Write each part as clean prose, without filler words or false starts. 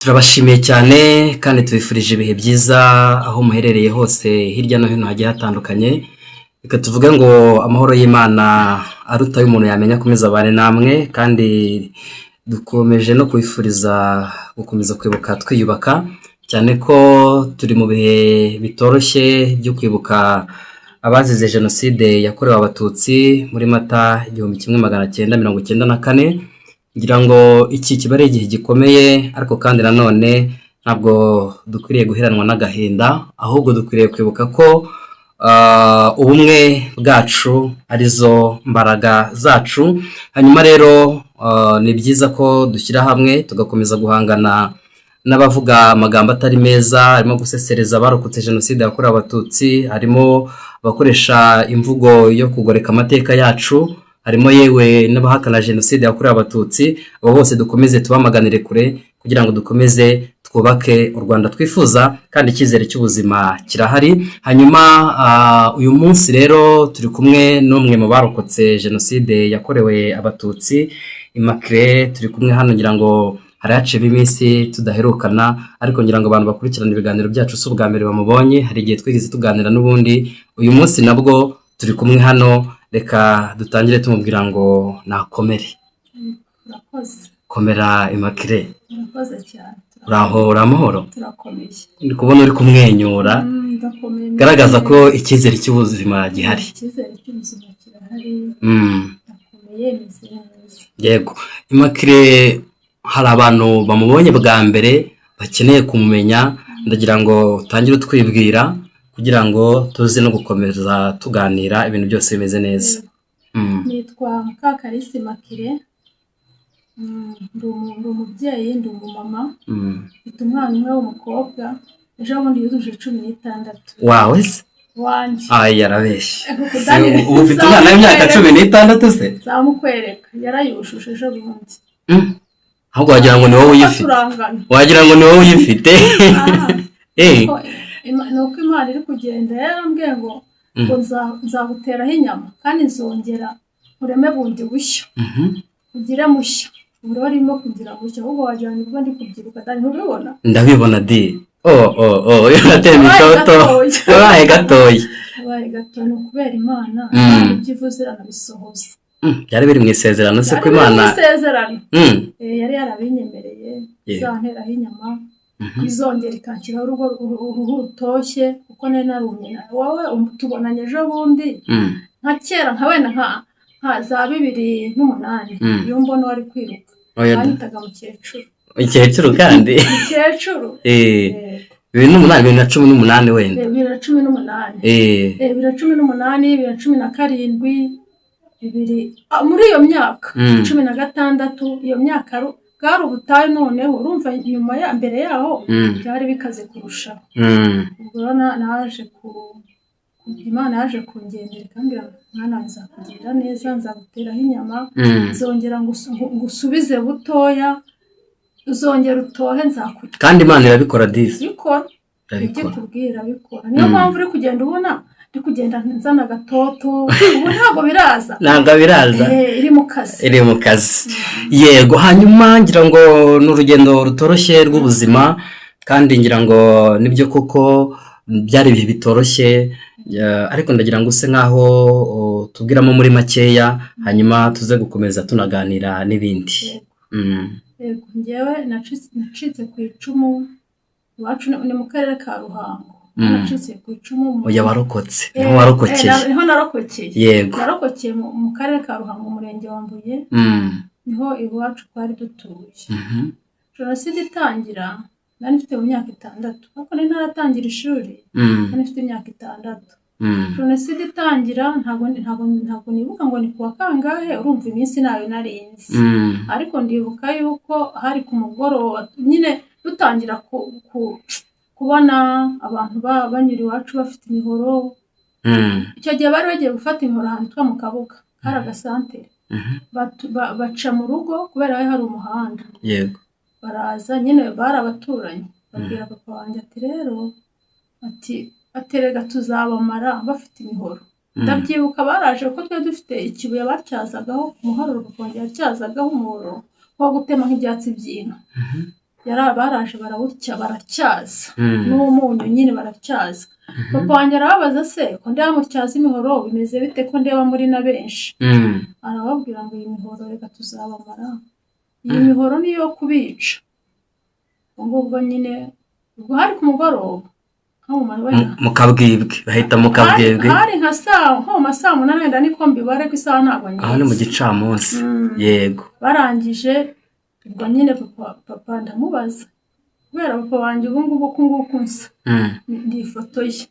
Turabashimiye cyane kandi tubifurije ibihe byiza aho muherereye hose hirya no hino hagiye hatandukanye. Reka tuvuge ngo amahoro y'Imana aruta y'umuntu yamenya akomeza abane namwe, kandi dukomeje no kubifuriza gukomeza kwibuka twiyubaka, cyane ko turi mu bihe bitoroshye byo kwibuka abazize jenoside yakorewe abatutsi muri Mata 1994. ngira ngo iki kiba ari igihe gikomeye, ariko kandi nanone ntabwo dukwiriye guheranwa n'agahinda, ahubwo dukwiriye kwibuka ko ubumwe bwacu arizo mbaraga zacu. Hanyuma rero ni byiza ko dushyira hamwe tugakomeza guhangana n'abavuga amagambo atari meza, harimo gusesereza abarokotse jenoside yakorewe abatutsi, harimo abakoresha imvugo yo kugoreka amateka yacu, harimo yewe n'abahakana jenoside yakorewe abatutsi. Abo bose dukomeze tubamaganire kure kugira ngo dukomeze twubake u Rwanda twifuza, kandi icyizere cy'ubuzima kirahari. Hanyuma uyu munsi rero turi kumwe n'umwe mu barokotse jenoside yakorewe abatutsi, Immaculée. Turi kumwe hano ngira ngo hari haciye iminsi tudaherukana, ariko ngira ngo abantu bakurikirana ibiganiro byacu si ubwa mbere bamubonye, hari igihe twigeze tuganira n'ubundi. Uyu munsi nabwo turi kumwe hano, reka dutangire tumubwira ngo nakomere. Komera Immaculée. Murakoze cyane. Uraho, uri amahoro? Turakomeye. Ndi kubona uri kumwenyura, Ndakomeye. garagaza ko icyizere cy'ubuzima gihari. Icyizere cy'ubuzima kirahari. Ndakomeye, meze neza. Yego. Immaculée, hari abantu bamubonye bwa mbere bakeneye kumumenya, ndagira ngo utangire utwibwira kugira ngo tuze no gukomeza tuganira ibintu byose bimeze neza. Nitwa Mukakarisa Immaculée. Ndi umubyeyi, ndi umumama. Mfite umwana umwe w'umukobwa, ejo bundi yujuje 16. Wawe se? Wanjye. Yarabeshye. Ubu ufite umwana w'imyaka 16 se? Zamukwereka, yarayushuje ejo bundi. Ahubwo wagira ngo ni wowe uyifite. Wagira ngo ni wowe uyifite. Nuko Imana iri kugenda yarambwiye ngo nzaguteraho inyama, kandi nzongera ureme bundi bushya, ugire mushya. Ubu urimo kugira mushya, ahubwo wagira ngo ndi kubyiruka, kandi ntubibona? Ndabibona di. Yateye imitoto. Wabaye gatoya. Wabaye gatoya, ni ukubera Imana, ibyo ivuze iranabisohoza. Byari biri mu isezerano se ko Imana? Yari yarabinyemereye, izanteraho inyama, izongera ikanshyiraho uruhu rutoshye, kuko nari narumye. Wowe tubonanye ejo bundi nka kera, nka wenda nka za 2008, iyo mbona wari kwiruka banyitaga mukecuru. Mukecuru kandi? Mukecuru. 2018 wenda? 2018. 2017, muri iyo myaka 16, iyo myaka bwari ubutayu. Noneho urumva nyuma mbere yaho byari bikaze kurushaho. Ubwo naje Imana yaje kungendera ikambwira, mwana nzakugirira neza, nzaguteraho inyama, nzongera ngusubize butoya, uzongera utohe, nzakurya. Kandi Imana irabikora disi. Bikora. Ibyo tubwira bikora. Niyo mpamvu uri kugenda ubona ndi kugenda nzana agatoto, ubu ntabwo biraza. Ntabwo biraza. Iri mu kazi. Iri mu kazi. Yego. Hanyuma ngira ngo ni urugendo rutoroshye rw'ubuzima, kandi ngira ngo nibyo koko byari ibihe bitoroshye, ariko ndagira ngo use nkaho tubwiramo muri makeya, hanyuma tuze gukomeza tunaganira n'ibindi. Yego. Njyewe nacitse ku icumu, iwacu ni mu karere ka Ruhango. Nacitse ku icumu. Oya, warokotse. Niho warokokeye? Niho narokokeye. Yego. Narokokeye mu karere ka Ruhango, umurenge wa Mbuye. Niho iwacu twari dutuye. Jenoside itangira nari mfite mu myaka 6, ariko nari ntaratangira ishuri. Nari mfite imyaka 6. Jenoside itangira ntabwo nibuka ngo ni kuwa kangahe, urumva iminsi nayo narinzi. Ariko ndibuka yuko hari ku mugoroba nyine dutangira kubona abantu banyura iwacu bafite imihoro. Icyo gihe bari bagiye gufata imihoro ahantu twa mu Kabuga, hari agasantere. Baca mu rugo kubera hari umuhanda. Yego. Baraza nyine, bari abaturanyi, babwira papa wanjye ati rero aterega tuzabamara bafite imihoro. Ndabyibuka baraje ko twe dufite ikibuye bacyazagaho umuhoro, bakongera cyazagaho umuhoro wo gutema nk'ibyatsi by'inka. baraje barawutya baracyaza n'umunyu nyine baracyaza. Papa wanjye arababaza se ko ndeba mutyaza imihoro bimeze bite ko ndeba muri na benshi? Arababwira ngo iyi mihoro reka tuzabamara, iyi mihoro niyo kubica. Ubwo nyine ubwo hari ku mugoroba mu Kabwibwi, bahita mu Kabwibwi, hari nka saa 8 wenda niko mbibare ko isaha ntabwo nyine, aho ni mu gicamunsi. Yego, barangije ubwo nyine papa ndamubaza kubera papa wanjye ubu ngubu uku nguku nsa ndi ifoto ye.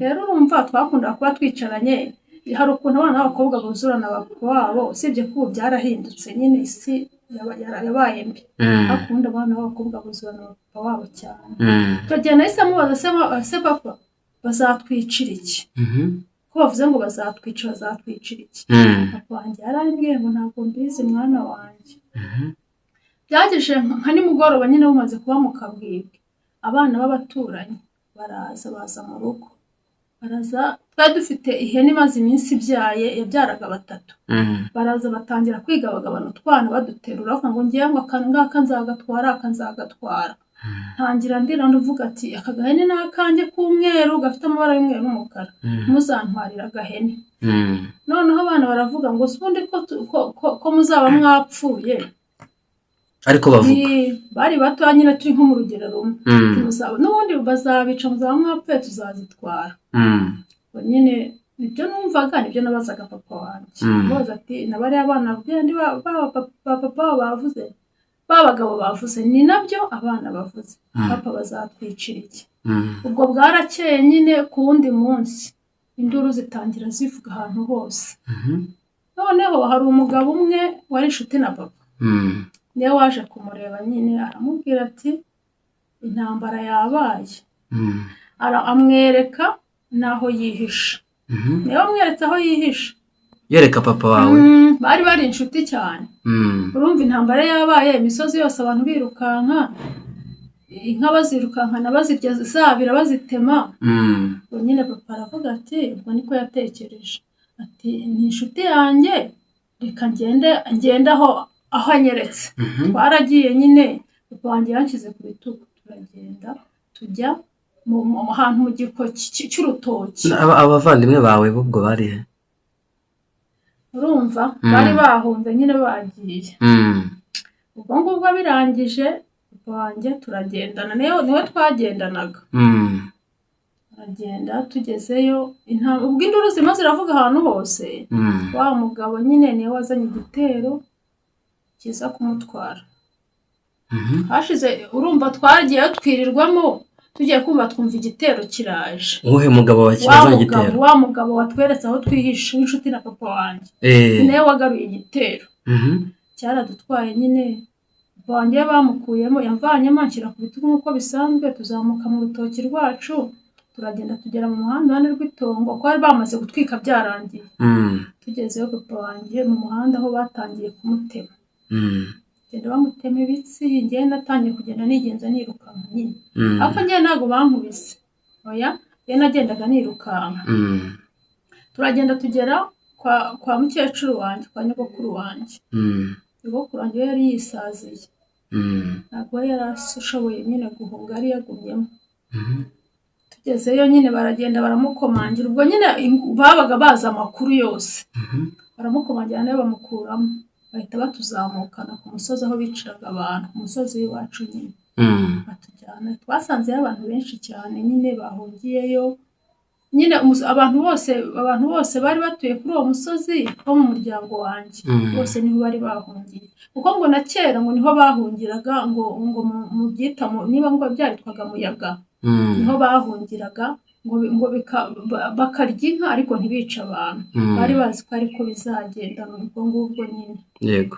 Rero urumva twakunda kuba twicaranye, hari ukuntu abana b'abakobwa buzurana papa wabo, usibye ko ubu byarahindutse nyine isi yabaye mbi, akunda abana b'abakobwa buzurana papa wabo cyane. Tugenda nahise amubaza se papa bazatwicira iki? Ko bavuze ngo bazatwicira iki? Papa wanjye yarambwiye ngo ntabwo mbizi mwana wanjye. Byageje nka nimugoroba nyine bumaze kuba mu Kabwibwi, abana b'abaturanyi baza mu rugo, twari dufite ihene imaze iminsi ibyaye, yabyaraga 3. Baraza batangira kwigabagabana utwana baduterura, bavuga ngo ngiye ngo akangaka nzagatwara. Ntangira ndira ndavuga ati aka gahene ni akanjye k'umweru gafite amabara y'umweru n'umukara, muzantwarira agahene. Noneho abana baravuga ngo ubundi ko muzaba mwapfuye. Ariko bavuga bari bato nyine turi nko mu rugero rumwe, n'ubundi bazabica muzaba mwapfuye tuzazitwara. Nyine nibyo numvaga, nibyo nabazaga papa wanjye. Baza ati nabari abana bandi papa bavuze, babagabo bavuze, ni nabyo abana bavuze, papa bazatwicira iki? Ubwo bwarakeye nyine ku wundi munsi induru zitangira zivuga ahantu hose. Noneho hari umugabo umwe wari inshuti na papa, niwe waje kumureba nyine aramubwira ati intambara yabaye. Amwereka naho yihisha, niwe amweretse aho yihisha, yereka papa wawe. Bari inshuti cyane. Urumva intambara yabaye, imisozi yose abantu birukanka, inka bazirukankana bazirya zabira bazitema. Ubwo nyine papa aravuga ati ubwo niko yatekereje, ati ni inshuti yanjye reka ngende aho anyeretse. Twaragiye nyine, papa wanjye yanshyize ku bitugu, turagenda tujya mu hantu mu giko cy'urutoki. Abavandimwe bawe ubwo bari he? Urumva bari bahunze nyine bagiye. Ubwo ngubwo birangije papa wanjye turagendana, niwe twagendanaga. Turagenda tugezeyo, ubwo induru zirimo ziravuga ahantu hose. Wa mugabo nyine niwe wazanye igitero kiza kumutwara. Hashize urumva twagiye twirirwamo, tugiye kumva twumva igitero kiraje. Uwuhe mugabo wakizanye igitero? Wa mugabo watweretse aho twihishe w'inshuti na papa wanjye, niwe wagaruye igitero. Cyaradutwaye nyine, papa wanjye bamukuyemo, yamvanyemo anshyira ku bitugu nk'uko bisanzwe, tuzamuka mu rutoki rwacu, turagenda tugera mu muhanda hano rw'itongo, ko bari bamaze gutwika byarangiye. Tugezeyo papa wanjye mu muhanda aho batangiye kumutema. Genda bamutema ibitsi, njye natangiye kugenda nigenza nirukanka nyine. Ariko njye ntabwo bankubise, oya, njye nagendaga nirukanka. Turagenda tugera kwa mukecuru wanjye, kwa nyogokuru wanjye. Nyogokuru wanjye yari yisaziye, ntabwo yari ashoboye nyine guhunga, yari yagumyemo. Tugezeyo nyine baragenda baramukomangira, ubwo nyine babaga bazi amakuru yose. Baramukomangira nawe bamukuramo, bahita batuzamukana ku musozi aho biciraga abantu, ku musozi w'iwacu nyine. Batujyana, twasanzeyo abantu benshi cyane nyine bahungiyeyo. Nyine abantu bose bari batuye kuri uwo musozi bo mu muryango wanjye, bose niho bari bahungiye. Kuko ngo na kera ngo niho bahungiraga, ngo mu byita niba ngo byaritwaga muyaga, niho bahungiraga, ngo bakarya inka ariko ntibica abantu. Bari bazi ko ariko bizagenda ubwo ngubwo nyine. Yego.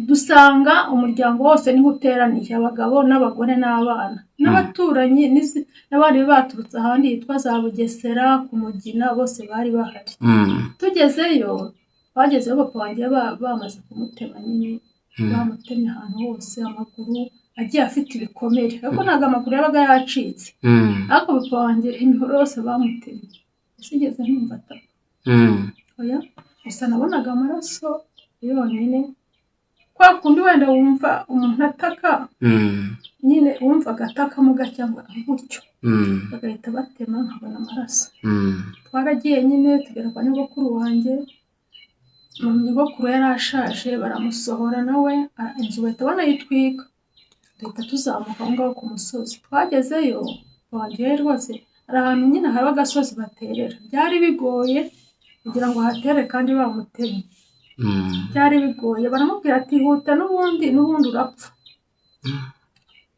Dusanga umuryango wose niho uteraniye, abagabo n'abagore n'abana n'abaturanyi n'abandi baturutse ahandi hitwa za Bugesera, ku Mugina, bose bari bahari. Tugezeyo, bagezeyo papa wanjye bamaze kumutema nyine, bamutemye ahantu hose, amaguru agiye afite ibikomere, ariko ntabwo amaguru yabaga yacitse. Ariko papa wanjye imihoro yose bamutemye, sinigeze numva ataka. Oya, gusa nabonaga amaraso yonyine, ko kwa kundi wenda wumva umuntu ataka nyine wumva agataka mu gacyangwa gutyo bagahita batema nkabona amaraso. Twaragiye nyine tugera kwa nyogokuru wanjye, nyogokuru yarashaje baramusohora nawe inzu bahita banayitwika, duhita tuzamuka aho ngaho ku musozi. Twagezeyo wanjye rwose hari ahantu nyine haba agasozi baterera, byari bigoye kugira ngo hatere kandi bamutemye, byari bigoye. Baramubwira ati huta n'ubundi urapfa.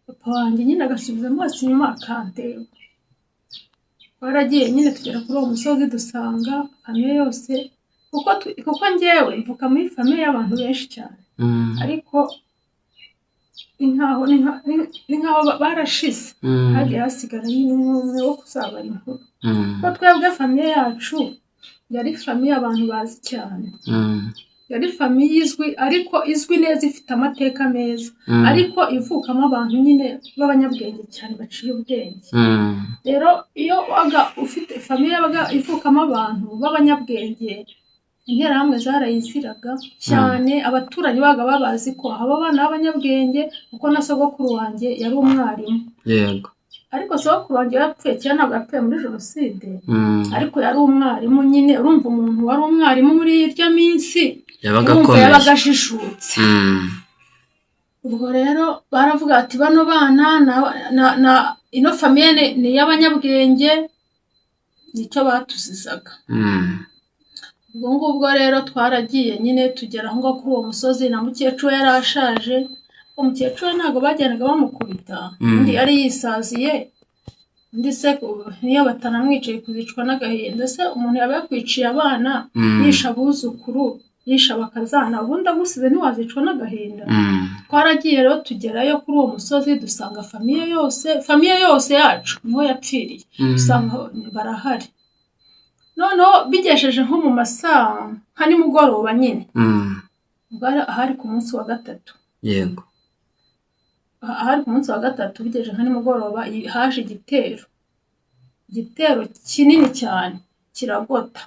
Papa wanjye nyine agasubiza amaso inyuma akandeba. Twaragiye nyine tugera kuri uwo musozi dusanga famiye yose, kuko njyewe mvuka muri famiye y'abantu benshi cyane, ariko ni nkaho barashize, hagiye hasigara nyine umwe wo kuzabara inkuru. Kuko twebwe famiye yacu yari famiye abantu bazi cyane, yari famiye izwi, ariko izwi neza, ifite amateka meza, ariko ivukamo abantu nyine b'abanyabwenge cyane baciye ubwenge. Rero iyo waga ufite famiye yabaga ivukamo abantu b'abanyabwenge, interahamwe zarayiziraga cyane, abaturanyi baga babazi ko aba bana b'abanyabwenge, kuko na sogokuru wanjye yari umwarimu. Yego. Ariko sogokuru wanjye yapfuye cyane, ntabwo yapfuye muri jenoside, ariko yari umwarimu nyine. Urumva umuntu wari umwarimu muri iryo minsi yabaga ajijutse. Ubwo rero baravuga ati bano bana na ino famiye ni y'abanyabwenge, nicyo batuzizaga. Ubwo ngubwo rero twaragiye nyine tugera aho ngaho kuri uwo musozi, na mukecuru yarashaje. Umukecuru ntabwo bageraga bamukubita, undi yari yisaziye, undi se niyo batanamwicaye kuzicwa n'agahinda. Se umuntu yaba yakwiciye abana, yisha abuzukuru, yisha bakazana, ubundi agusize ntiwazicwa n'agahinda. Twaragiye rero tugerayo kuri uwo musozi dusanga famiye yose yacu niho yapfiriye, dusanga barahari. Noneho bigesheje nko mu masaha nka nimugoroba nyine, ahari ku munsi wa gatatu. Yego. Ahari ku munsi wa gatatu bigejeje nka nimugoroba, haje igitero kinini cyane kiragota.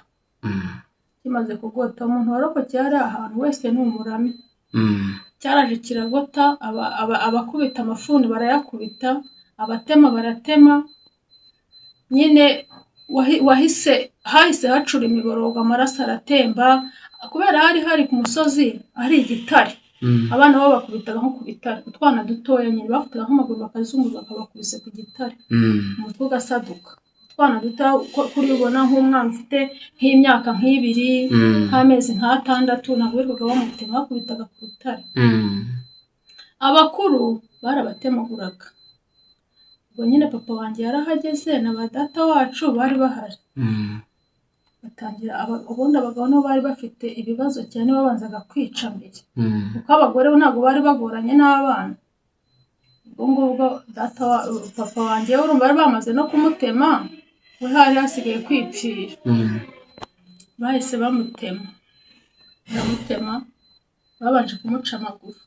Kimaze kugota, umuntu warokokeye ari ahantu wese ni umurami. Cyaraje kiragota, abakubita amafuni barayakubita, abatema baratema, nyine hahise hacura imiborogo, amaraso aratemba, kubera hari ku musozi ari igitare. Abana bo bakubitaga nko ku bitare, utwana dutoya nyine bafataga nk'amaguru bakazunguza bakabakubise ku gitare, umutwe ugasaduka. Utwana duto kuri ubona nk'umwana ufite nk'imyaka nk'ibiri, nk'amezi nk'atandatu, ntabwo birirwaga bamutema, bakubitaga ku rutare. Abakuru barabatemaguraga. Ubwo nyine papa wanjye yarahageze na ba data wacu bari bahari. Batangira ubundi abagabo nabo bari bafite ibibazo cyane, babanzaga kwica mbere, kuko abagore ntabwo bari bagoranye n'abana. Ubwo ngubwo papa wanjye urumva bari bamaze no kumutema, we hari hasigaye kwipfira. Bahise bamutema, babanje kumuca amaguru,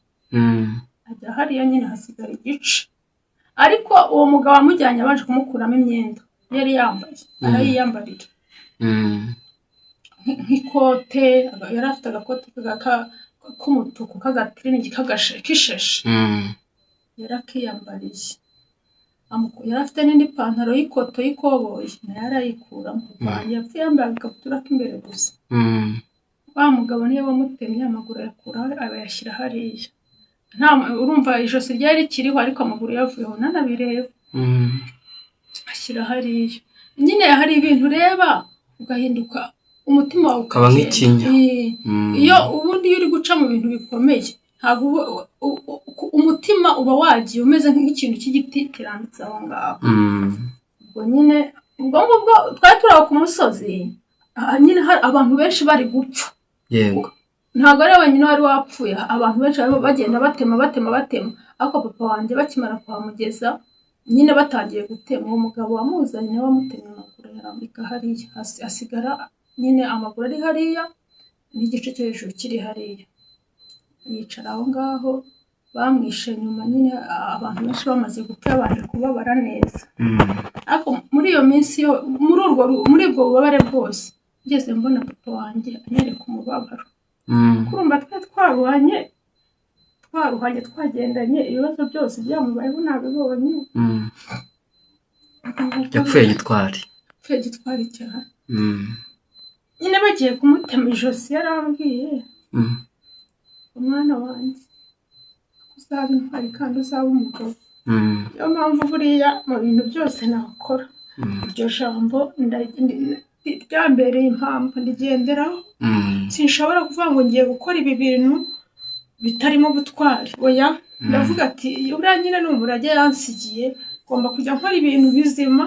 ajya hariya nyine hasigara igice. Ariko uwo mugabo amujyanye abanje kumukuramo imyenda yari yambaye, arayiyambarira nk'ikote. Yari afite agakote k'umutuku k'agatiriningi k'ishashi, yarakiyambariye. Yari afite n'indi pantaro y'ikoto y'ikoboyi, nayo arayikuramo. Yapfuye yambaye agakabutura k'imbere gusa. Wa mugabo niyo bamutemye, amaguru ayakuraho abayashyira hariya. Urumva ijosi ryari rikiriho, ariko amaguru yavuyeho, nanabireba. Ashyira hariya. Nyine hari ibintu ureba ugahinduka, umutima wawe ukaba nk'ikinya. Iyo ubundi uri guca mu bintu bikomeye, ntabwo umutima uba wagiye umeze nk'ikintu cy'igiti kirambitse aho ngaho. Ubwo nyine ubwo ngubwo twari turi aho ku musozi, nyine hari abantu benshi bari gupfa. Yego. Ntabwo ari wenyine wari wapfuye, abantu benshi bagenda batema. Ariko papa wanjye bakimara kuhamugeza, nyine batangiye gutema, uwo mugabo wamuzanye nawe wamutemye amaguru yarambika hariya, hasigara nyine amaguru ari hariya n'igice cyo hejuru kiri hariya. Yicara aho ngaho, bamwishe nyuma nyine abantu benshi bamaze gupfa, babanje kubabara neza. Ariko muri iyo minsi muri ubwo bubabare bwose, ngeze mbona papa wanjye anyereka umubabaro. Kurumva twari twarwanye, twaruhanye twagendanye ibibazo byose byamubayeho nabibonye. yapfuye gitwari cyane. Nyine bagiye kumutema ijosi yarambwiye umwana wanjye uzaba intwari kandi uzaba umugabo. Niyo mpamvu buriya mu bintu byose nakora iryo jambo ryambereye impamvu ndigenderaho. Sinshobora kuvuga ngo ngiye gukora ibi bintu bitarimo ubutwari, oya ndavuga ati uriya nyine ni umurage yansigiye, ngomba kujya nkora ibintu bizima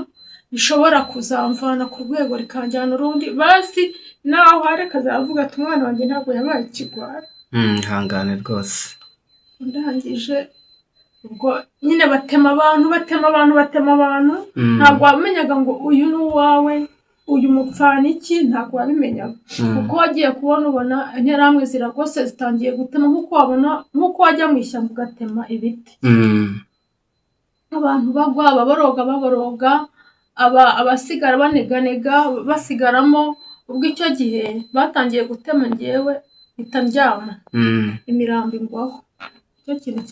bishobora kuzamvana ku rwego rikanjyana urundi. Basi naho hareka azavuga ati umwana wanjye ntabwo yabaye ikigwara. Ihangane rwose. Ndangije ubwo nyine batema abantu ntabwo wamenyaga ngo uyu ni uwawe uyu mupfana iki, ntabwo wabimenyaga kuko wagiye kubona ubona interahamwe ziragose zitangiye gutema nk'uko wajya mu ishyamba ugatema ibiti. Abantu bagwa baboroga abasigara baneganega basigaramo. Ubwo icyo gihe batangiye gutema njyewe mpita ndyama imirambo ingwaho. Icyo kintu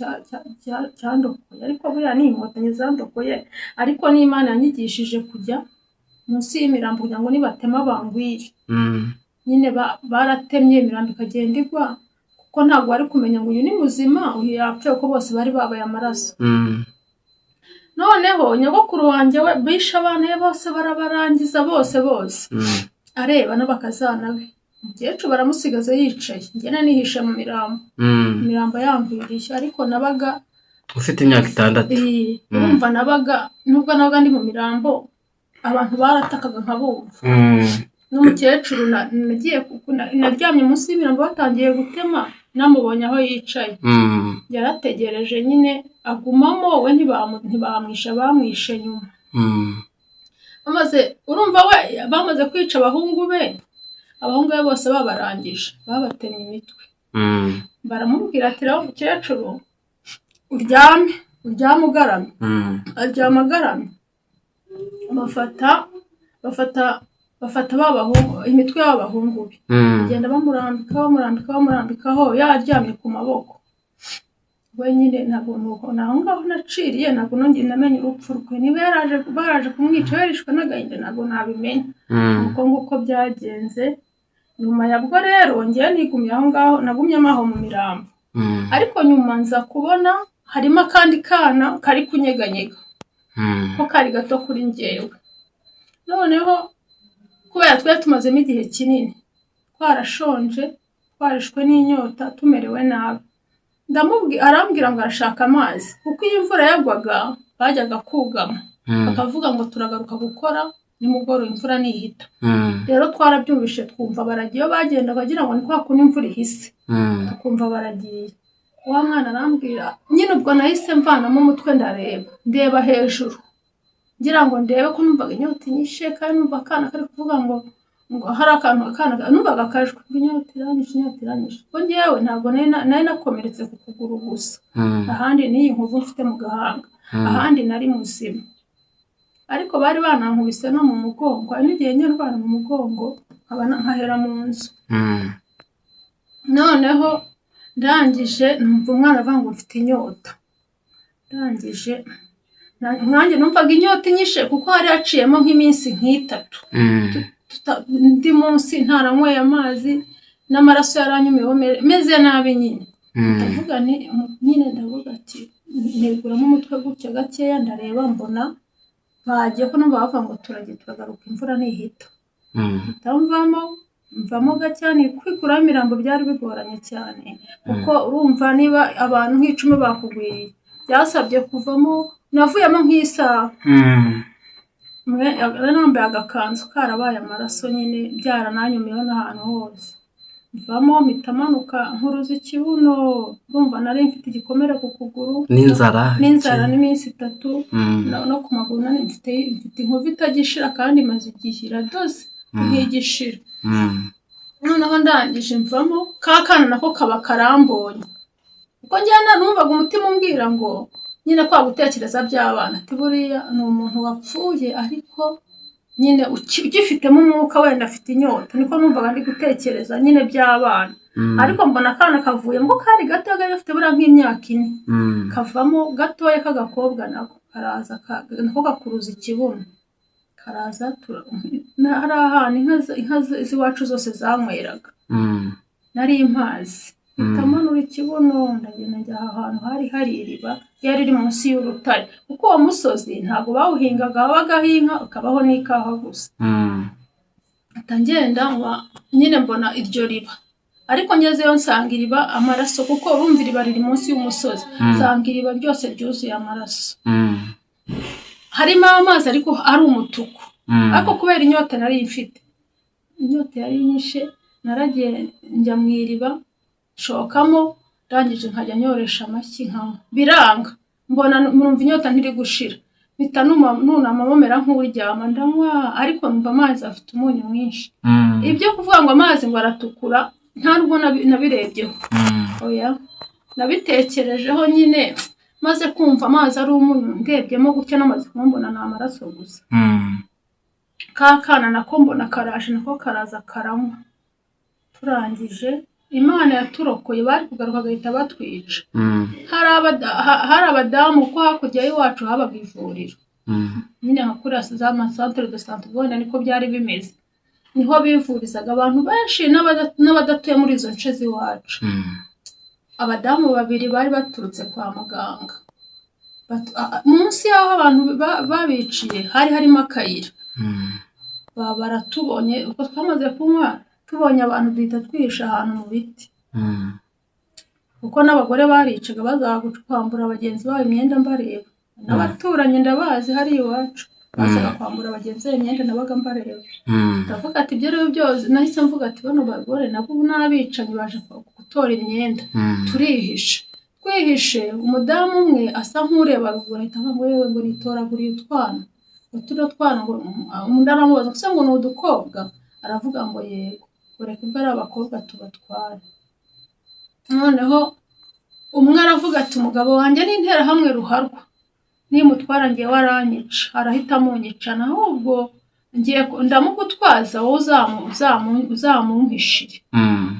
cyandokoye, ariko buriya ni inkotanyi zandokoye, ariko n'Imana yanyigishije kujya munsi y'imirambo kugira ngo nibatema bangwire. Nyine baratemye imirambo ikagenda igwa kuko ntabwo wari kumenya ngo uyu ni muzima uyu yapfuye, ko bose bari babaye amaraso. Noneho nyogokuru wanjye we bishe abana be bose barabarangiza bose areba n'abakazana be. Umukecuru baramusigaza yicaye, njye nihishe mu mirambo yamviriye, ariko nabaga ufite imyaka 6. Urumva nubwo nabaga ndi mu mirambo abantu baratakaga nkabumva. N'umukecuru naryamye munsi y'imirambo batangiye gutema, namubonye aho yicaye. Yarategereje nyine agumamo, we ntibamwishe, bamwishe nyuma. Urumva we bamaze kwica abahungu be bose babarangije, babatemye imitwe. Baramubwira ati rero umukecuru uryame ugaramye. Aryama agaramye. Bafata babahungu imitwe y'abahungu be, bagenda bamurambikaho yaryamye ku maboko. We nyine ntabwo naho ngaho naciriye, ntabwo nongeye ndamenya urupfu rwe. Niba baraje kumwica yarishwe n'agahinda ntabwo nabimenya. Uko nguko byagenze. Nyuma yabwo rero ngiye nigumye aho ngaho, nagumyemo aho mu mirambo. Ariko nyuma nza kubona harimo akandi kana kari kunyeganyega ko kari gato kuri njyewe. Noneho kubera twe tumazemo igihe kinini twarashonje, twarishwe n'inyota, tumerewe nabi, arambwira ngo arashaka amazi kuko iyo imvura yagwaga bajyaga kugama bakavuga ngo turagaruka gukora nimugoroba imvura nihita. Rero twarabyumvishe twumva baragiye, bagenda bagira ngo ni kwa kundi imvura ihise, tukumva baragiye. Wa mwana arambwira nyine, ubwo nahise mvanamo umutwe ndeba hejuru ngira ngo ndebe ko numvaga inyota inyishe, kandi numva akana kari kuvuga ngo hari akana numvaga kajwe inyota iranyishe. Ko njyewe ntabwo nari nakomeretse ku kuguru gusa, ahandi n'iyi nkovu mfite mu gahanga, ahandi nari muzima. Ariko bari banankubise no mu mugongo, hari n'igihe nyarwara mu mugongo nkahera mu nzu. Noneho ndangije numva umwana avuga ngo mfite inyota. Ndangije nanjye numvaga inyota inyishe kuko hari haciyemo nk'iminsi nk'itatu ndi munsi ntaranyweye amazi, n'amaraso yaranyumiyeho meze nabi. Nyine ndavuga ati neguramo umutwe gutya gakeya, ndareba mbona bagiye ko numva bavuga ngo turagaruka imvura nihita. Mvamo gake, ni kwikuraho imirambo byari bigoranye cyane kuko urumva niba abantu nk'icumi bakugwiriye byasabye kuvamo. Navuyemo nk'isaha nambaye agakanzu karabaye amaraso, nyine byarananyumiyeho n'ahantu hose. Mvamo mpita manuka nkuruza ikibuno, urumva nari mfite igikomere ku kuguru n'inzara n'iminsi 3, no ku maguru nari mfite inkovu itagishira kandi imaze igihe iradoze ntigishira. Noneho ndangije mvamo, ka kana nako kaba karambonye kuko njyana numvaga umutima umbwira ngo nyine kwa gutekereza by'abana ati buriya ni umuntu wapfuye, ariko nyine ugifitemo umwuka wenda afite inyota. Niko numvaga ndi gutekereza nyine by'abana, ariko mbona akana kavuye ngo kari gato gari gafite bura nk'imyaka 4 kavamo gatoya k'agakobwa nako karaza nako gakuruza ikibuno karaza hari ahantu inka z'iwacu zose zanyweraga nari impazi itamanura ikibuno ndagenda njya ahantu hari iriba yari iri munsi y'urutare kuko uwo musozi ntago bawuhingaga habagaho inka ukabaho n'ikawa gusa atangenda nyine mbona iryo riba ariko ngezeyo nsanga iriba amaraso kuko urumva iriba riri munsi y'umusozi nsanga iriba ryose ryuzuye amaraso harimo amazi ariko ari umutuku ariko kubera inyota nari mfite inyota yari nyishe naragiye njya mu iriba shokamo ndangije nkajya nyoresha amashyi nkanywa biranga mbona murumva inyota ntiri gushira bita nunama mumera nk'uryama ndanywa ariko numva amazi afite umunyu mwinshi ibyo kuvuga ngo amazi ngo aratukura ntabwo nabirebyeho oya nabitekerejeho nyine maze kumva amazi ari umunyu ndebyemo gutya n'amazi kumbona na amaraso gusa kakana nako mbona karaje nako karaza karanywa turangije Imana yaturokoye bari kugaruka gahita batwica hari abadamu ko hakurya y'iwacu habaga ivuriro nyine nka kuri za centre de santé ubona niko byari bimeze niho bivurizaga abantu benshi n'abadatuye muri izo nce z'iwacu abadamu babiri bari baturutse kwa muganga munsi y'aho abantu babiciye harimo akayira baratubonye uko twamaze kunywa tubonye abantu duhita twihisha ahantu mu biti kuko n'abagore baricaga bazaga kwambura abagenzi babo imyenda mbareba n'abaturanyi ndabazi hari iwacu bazaga kwambura abagenzi babo imyenda nabaga mbareba ndavuga ati ibyo rero byose nahise mvuga ati bano bagore nabo n'abicanyi baje gutora imyenda twihishe umudamu umwe asa nk'ureba ruguru ahita avuga yewe ngo nitoraguriye utwana uturo twana ngo umuntu aramubaza gusa ngo ni udukobwa aravuga ngo yego ureke ubwo ari abakobwa tubatwara noneho umwe aravuga ati umugabo wanjye n'intera hamwe ruharwa nimutwara ngiye waranyica arahita amunyica ahubwo ngiye ndamugutwaza wowe uzamumpishire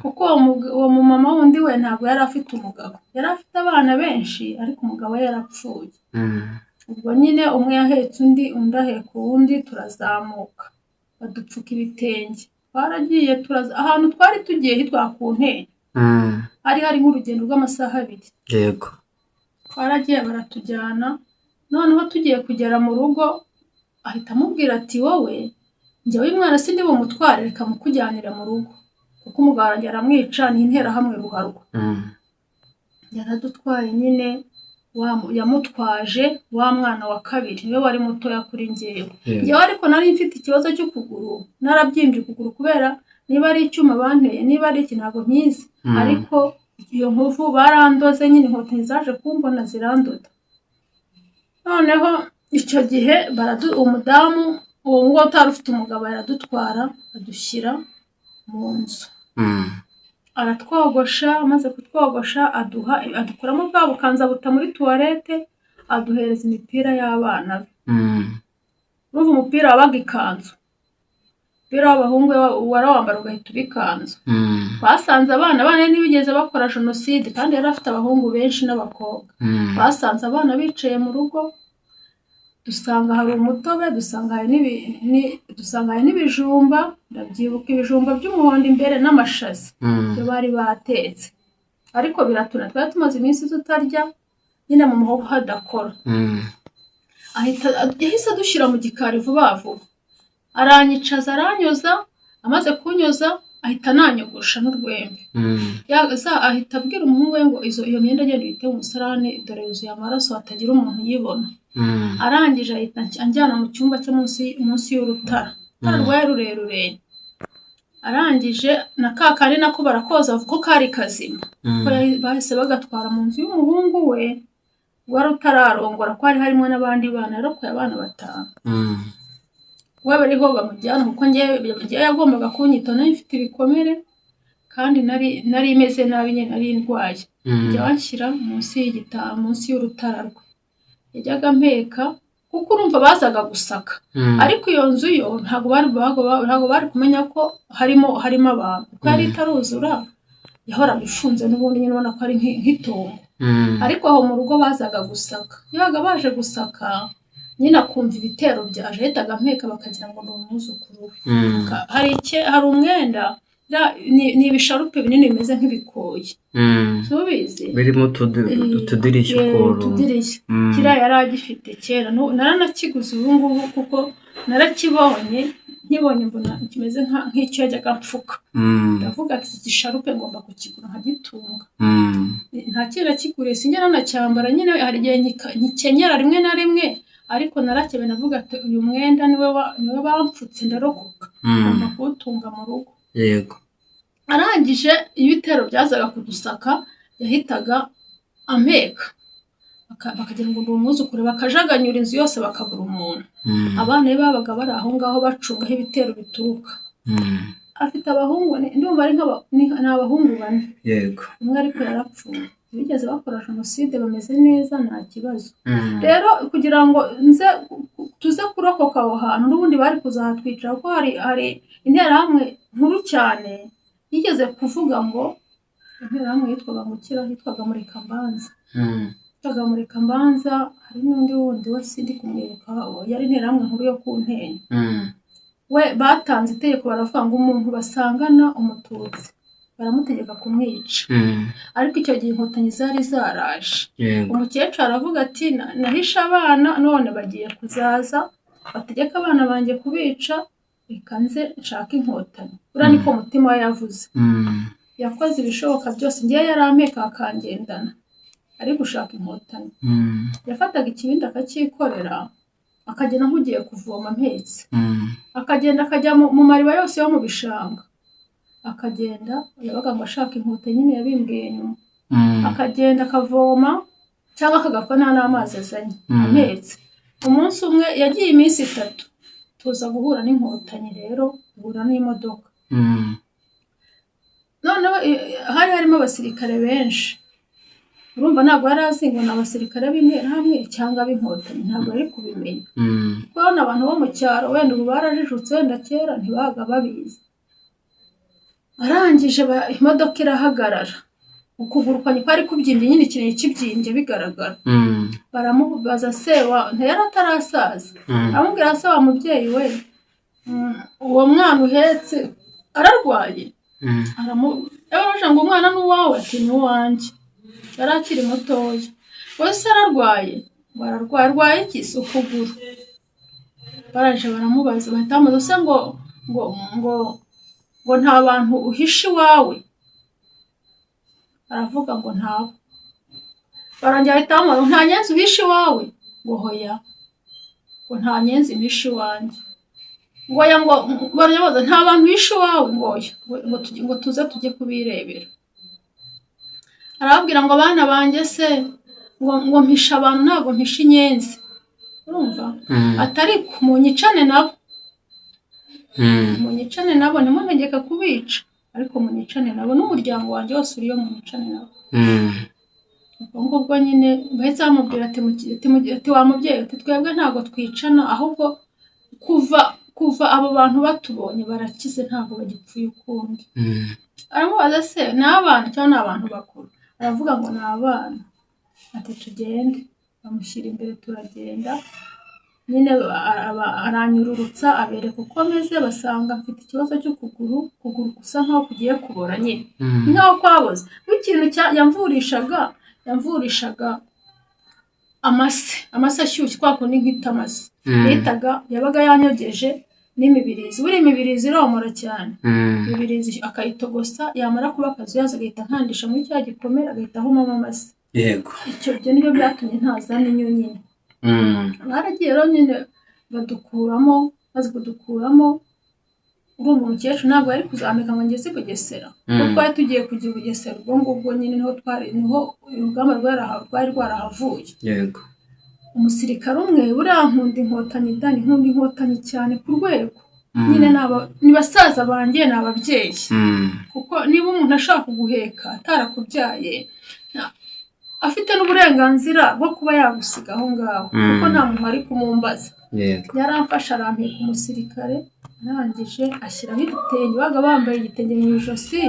kuko uwo mumama wundi we ntabwo yari afite umugabo yari afite abana benshi ariko umugabo yarapfuye ubwo nyine umwe yahetse undi aheka uwundi turazamuka badupfuka ibitenge twaragiye ahantu twari tugiye hitwa ku ntebe hari nk'urugendo rw'amasaha 2 yego twaragiye baratujyana noneho tugiye kugera mu rugo ahita amubwira ati wowe njyewe umwana sindi bumutware reka mukujyanira mu rugo kuko umugabo wanjye aramwica n'intera hamwe ruharwa yaradutwaye nyine yamutwaje wa mwana wa kabiri niwe wari mutoya kuri njyewe ariko nari mfite ikibazo cy'ukuguru narabyimbye ukuguru kubera niba ari icyuma banteye niba ari iki ntabwo nkizi ariko iyo nkovu barandoze nyine inkotanyi zaje kumbona zirandoda noneho icyo gihe umudamu uwo ngo utari ufite umugabo yaradutwara adushyira mu nzu aratwogosha amaze kutwogosha adukuramo bwa bukanza buta muri toilette aduhereza imipira y'abana be urumva umupira wabaga ikanzu umupira w'abahungu warawambara ugahita ubikanzu basanze abana ntibigeze bakora jenoside kandi yari afite abahungu benshi n'abakobwa basanze abana bicaye mu rugo dusanga hari umutobe dusanga hari n'ibijumba ndabyibuka ibijumba by'umuhondo imbere n'amashaza byo bari batetse ariko biratuna twari tumaze iminsi tutarya nyine mu muhogo hadakora yahise adushyira mu gikari vuba vuba aranyicaza aranyoza amaze kunyoza ahita ananyogosha n'urwembe ahita abwira umuhungu we ngo iyo myenda agenda uyite mu musarani dore yuzuye amaraso hatagira umuntu uyibona arangije ahita anjyana mu cyumba cyo munsi y'urutara rwari rurerure arangije na kakandi nako barakoza kuko kari kazima ko bahise bagatwara mu nzu y'umuhungu we wari utararongora ko hari harimo n'abandi bana yarokoye abana 5 we bariho bamujyana kuko njye yagombaga kunyita nayo mfite ibikomere kandi nari imeze nabi nyine nari ndwaye njya wanshyira munsi y'urutara rwe yajyaga mpeka kuko urumva bazaga gusaka ariko iyo nzu yo ntabwo bari kumenya ko harimo abantu kuko yari itaruzura yahoraga ifunze n'ubundi nyine ubona ko ari nk'itongo. Ariko aho mu rugo bazaga gusaka, yabaga baje gusaka nyine akumva ibitero byaje ahitaga ampeka bakagira ngo ni umwuzukuru we. Hari umwenda ni ibisharupe binini bimeze nk'ibikoyi, tubizi birimo utudirishya ukuntu. Kiriya yari agifite kera, naranakiguze ubu ngubu kuko narakibonye, nkibonye mbona kimeze nk'icyo yajyaga apfuka. ndavuga ati iki gisharupe ngomba kukigura nkagitunga. Nta kera kiguriye sinjya nanacyambara, nyine hari igihe nkikenyera rimwe na rimwe, ariko narakebe navuga ati uyu mwenda niwe bampfutse ndarokoka, ngomba kuwutunga mu rugo. Yego. Arangije ibitero byazaga kudusaka yahitaga ampeka, bakagira ngo ndi umwuzukuru, bakajaganyura inzu yose bakabura umuntu. Abana be babaga bari aho ngaho bacunga aho ibitero bituruka. Afite abahungu, ndumva ari n'abahungu 4. Yego. Umwe ariko yarapfuye. Bigeze bakora jenoside bameze neza nta kibazo. Rero kugira ngo tuze kurokoka aho hantu n'ubundi bari kuzahatwicira, kuko hari interahamwe nkuru cyane yigeze kuvuga ngo interahamwe yitwaga Mukira, yitwaga Murekambanza. Yitwaga Murekambanza, hari n'undi wundi we sindi kumwibuka, yari interahamwe nkuru yo ku Ntenyo. We batanze itegeko baravuga ngo umuntu basangana umututsi baramutegeka kumwica. Ariko icyo gihe inkotanyi zari zaraje. Umukecuru aravuga ati nahishe abana none bagiye kuzaza bategeka abana banjye kubica, reka nze nshaka inkotanyi. Uriya niko umutima we yavuze. Yakoze ibishoboka byose, ngiye yarampeka akangendana ari gushaka inkotanyi. Yafataga ikibindi akacyikorera akagenda nk'ugiye kuvoma mpetse, akagenda akajya mu mariba yose yo mu bishanga, akagenda yabaga ngo ashaka inkotanyi, nyine yabimbwiye nyuma. Akagenda akavoma cyangwa akagaruka nta n'amazi azanye ampetse. Umunsi umwe yagiye iminsi 3 tuza guhura n'inkotanyi, rero guhura n'imodoka. Noneho hari harimo abasirikare benshi, urumva ntabwo yari azi ngo ni abasirikare b'interahamwe cyangwa b'inkotanyi, ntabwo ari kubimenya. Kuko abantu bo mu cyaro wenda ubu barajijutse, wenda kera ntibaga babizi. Arangije imodoka irahagarara, ukuguru kwanye kwari kubyimbye, nyine ikirenge kibyimbye bigaragara. Baramubaza se ntiyari atarasaza, aramubwira se wa mubyeyi we, uwo mwana uhetse ararwaye? Aramubaza ngo umwana ni uwawe? Ati ni uwanjye, yari akiri mutoya. Wese ararwaye? Bararwaye. Arwaye iki? Se ukuguru. Baraje baramubaza, bahita bamubaza se ngo nta bantu uhishe iwawe? Aravuga ngo ntabo. Barangira bahita bamubaza, nta nyenzi uhishe iwawe? Ngo hoya, ngo nta nyenzi mpishe iwanjye. Ngo ya, ngo baramubaza nta bantu uhishe iwawe? Ngo oya, ngo tuze tujye kubirebera. Arababwira ngo abana banjye se ngo mpisha abantu, ntabwo mpisha inyenzi. Urumva? Atari munyicane nabo, munyicane nabo, ntimuntegeka kubica, ariko munyicane nabo, n'umuryango wanjye wose uriyo munyicane nabo. Ubwo ngubwo nyine bahise bamubwira ati wa mubyeyi, ati twebwe ntabwo twicana, ahubwo kuva abo bantu batubonye barakize, ntabwo bagipfuye ukundi. Aramubaza se ni abana cyangwa ni abantu bakuru? Aravuga ngo ni abana. Ati tugende. Bamushyira imbere turagenda, nyine aranyururutsa abereka uko ameze, basanga mfite ikibazo cy'ukuguru, ukuguru gusa nkaho kugiye kubora, nyine nkaho kwaboze. Ikintu yamvurishaga amase ashyushye, kwa kundi nkita amase yabaga yanyogeje n'imibirizi. Buri imibirizi iromora cyane, imibirizi akayitogosa, yamara kuba akazuyaza agahita nkandisha muri cya gikomere, agahita ahumamo amase. Yego. Ibyo nibyo byatumye ntaza n'inyo nyine. Baragiye rero nyine badukuramo, maze kudukuramo, urumva umukecuru ntabwo yari kuzampeka ngo ngeze Bugesera, kuko twari tugiye kujya i Bugesera. Ubwo ngubwo nyine niho urugamba rwari rwarahavuye. Yego. Umusirikare umwe buriya nkunda inkotanyi, nkunda inkotanyi cyane ku rwego, nyine ni basaza banjye, ni ababyeyi. Kuko niba umuntu ashaka kuguheka atarakubyaye, afite n'uburenganzira bwo kuba yagusiga aho ngaho, kuko nta muntu ari kumumbaza. Yaramfasha arampeka umusirikare, arangije ashyiraho igitenge, baga bambaye igitenge mu ijosi,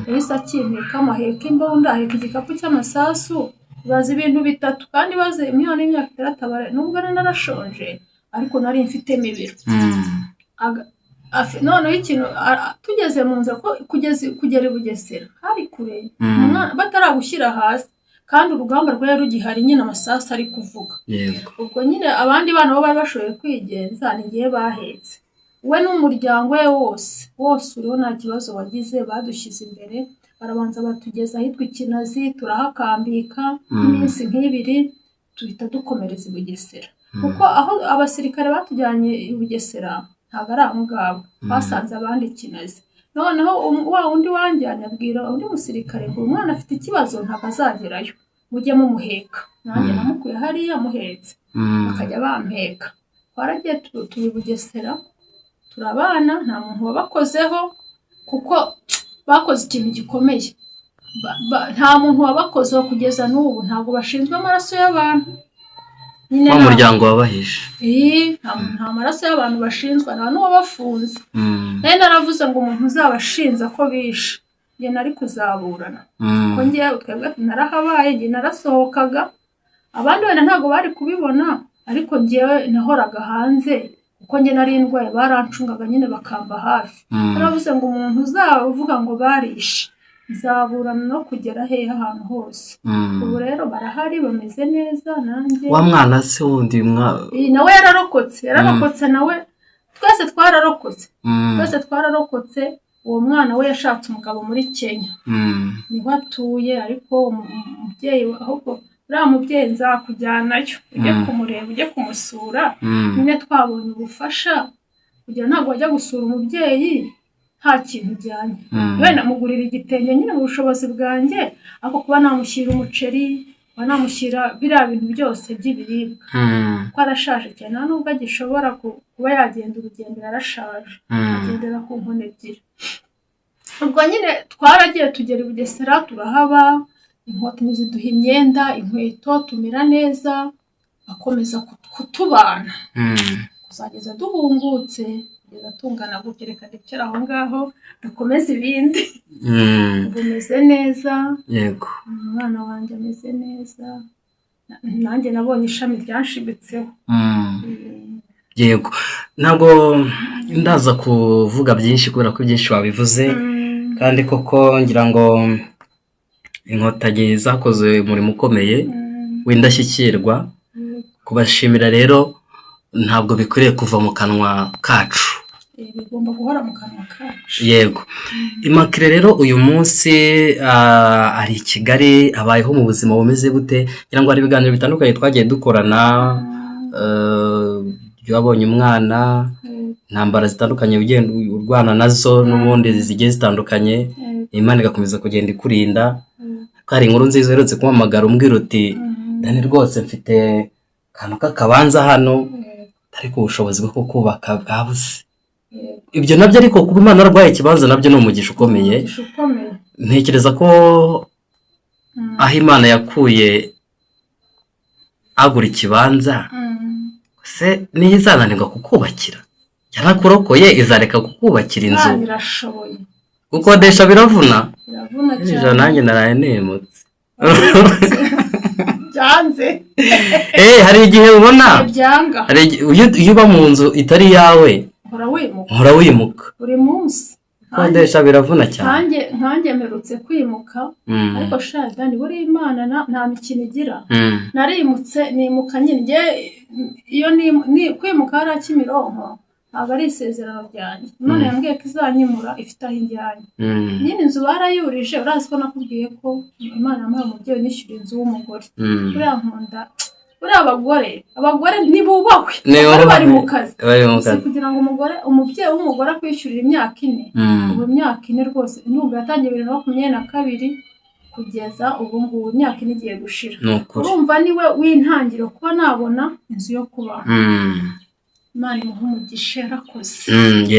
yahise akimpeka amaheka imbunda, aheka igikapu cy'amasasu, bazi ibintu bitatu kandi baze imyaka n'imyaka 6 nubwo narashonje ariko nari mfitemo ibiro. Noneho ikintu tugeze mu nzira ko kugera i Bugesera hari kure, bataragushyira hasi kandi urugamba rwari rugihari, nyine amasasu ari kuvuga. Ubwo nyine abandi bana bo bari bashoboye kwigenza, ni ngiye bahetse, we n'umuryango we wose uriho nta kibazo wagize. Badushyize imbere, barabanza batugeza ahitwa Ikinazi, turahakambika iminsi nk'ibiri, tuhita dukomereza i Bugesera. Kuko aho abasirikare batujyanye i Bugesera ntabwo ari aho ngabo, basanze abandi Ikinazi. Noneho wa undi wanjyanye abwira undi musirikare ngo umwana afite ikibazo ntabwo azagerayo, mujye mumuheka. Nanjye namukuye hariya muhetse, bakajya bampeka. Twaragiye turi i Bugesera, turabana, nta muntu wabakozeho kuko bakoze ikintu gikomeye. Nta muntu wabakozeho kugeza n'ubu, ntabwo bashinzwe amaraso y'abantu. Wa muryango wabahishe. Nta maraso y'abantu bashinzwe, nta n'uwabafunze. Nari naravuze ngo umuntu uzabashinza ko bishe njye nari kuzaburana, ko njyewe twebwe narahabaye, njye narasohokaga, abandi wenda ntabwo bari kubibona, ariko njyewe nahoraga hanze kuko njye nari ndwaye, barancungaga nyine bakamba hafi. Naravuze ngo umuntu uzavuga ngo barishe nzaburana no kugera hehe ahantu hose. Ubu rero barahari, bameze neza. Nanjye wa mwana se wundi nawe yararokotse nawe, twese twararokotse. Uwo mwana we yashatse umugabo muri Kenya, niho atuye, ariko umubyeyi ahubwo uriya mubyeyi nzakujyanayo ujye kumureba, ujye kumusura. Nyine twabonye ubufasha kugira ntabwo wajya gusura umubyeyi nta kintu ujyanye. Wenda mugurira igitenge nyine mu bushobozi bwanjye, ariko kuba namushyira umuceri, kuba namushyira biriya bintu byose by'ibiribwa, kuko arashaje cyane, nta nubwo agishobora kuba yagenda urugendo, yarashaje, agendera ku nkoni ebyiri. Ubwo nyine twaragiye tugera i Bugesera, turahaba, Inkotanyi ziduha imyenda, inkweto, tumera neza, bakomeza kutubana kuzageza duhungutse, kugeza tungana gutya. Reka ndekera aho ngaho, dukomeze ibindi. Bumeze neza, yego, umwana wanjye ameze neza, nanjye nabonye ishami ryanshimitseho. Yego, ntabwo ndaza kuvuga byinshi kubera ko byinshi wabivuze, kandi koko ngira ngo Inkotanyi zakoze umurimo ukomeye w'indashyikirwa. Kubashimira rero ntabwo bikwiriye kuva mu kanwa kacu, bigomba guhora mu kanwa kacu. Yego, Immaculée rero uyu munsi ari i Kigali, abayeho mu buzima bumeze gute? Ngira ngo hari ibiganiro bitandukanye twagiye dukorana, wabonye umwana, intambara zitandukanye ugenda urwana nazo n'ubundi zigiye zitandukanye, Imana igakomeza kugenda ikurinda. Hari inkuru nziza uherutse kumpamagara umbwira uti Dani rwose mfite akantu k'akabanza hano, ariko ubushobozi bwo kubaka bwabuze. Ibyo nabyo ariko kuba Imana yarwaye ikibanza nabyo ni umugisha ukomeye. Ntekereza ko aho Imana yakuye agura ikibanza, se niyo izananirwa kukubakira? Yarakurokoye izareka kukubakira inzu? Irashoboye. Gukodesha biravuna? Biravuna cyane. Nanjye naraye nemutse. Byanze. Hari igihe ubona iyo uba mu nzu itari yawe uhora wimuka buri munsi. Gukodesha biravuna cyane. Nkanjye mperutse kwimuka, ariko Dani buri Imana nta mikino igira. Narimutse nimuka nyine, iyo kwimuka hari Kimironko ntabwo ari isezerano ryanjye. None yambwiye ko izanyimura, ifite aho injyanye. Nyine inzu barayurije, urazi ko nakubwiye ko Imana yamuhaye umubyeyi unyishyura inzu w'umugore. Buriya nkunda buriya abagore ntibubahwe, bari mu kazi. Kugira ngo umubyeyi w'umugore akwishyurira imyaka 4, ubu imyaka 4 rwose, nubwo yatangiye 2022 kugeza ubu ngubu imyaka 4 igiye gushira. Urumva niwe w'intangiriro kuba nabona inzu yo kubaho. Imana imuha umugisha, yarakoze.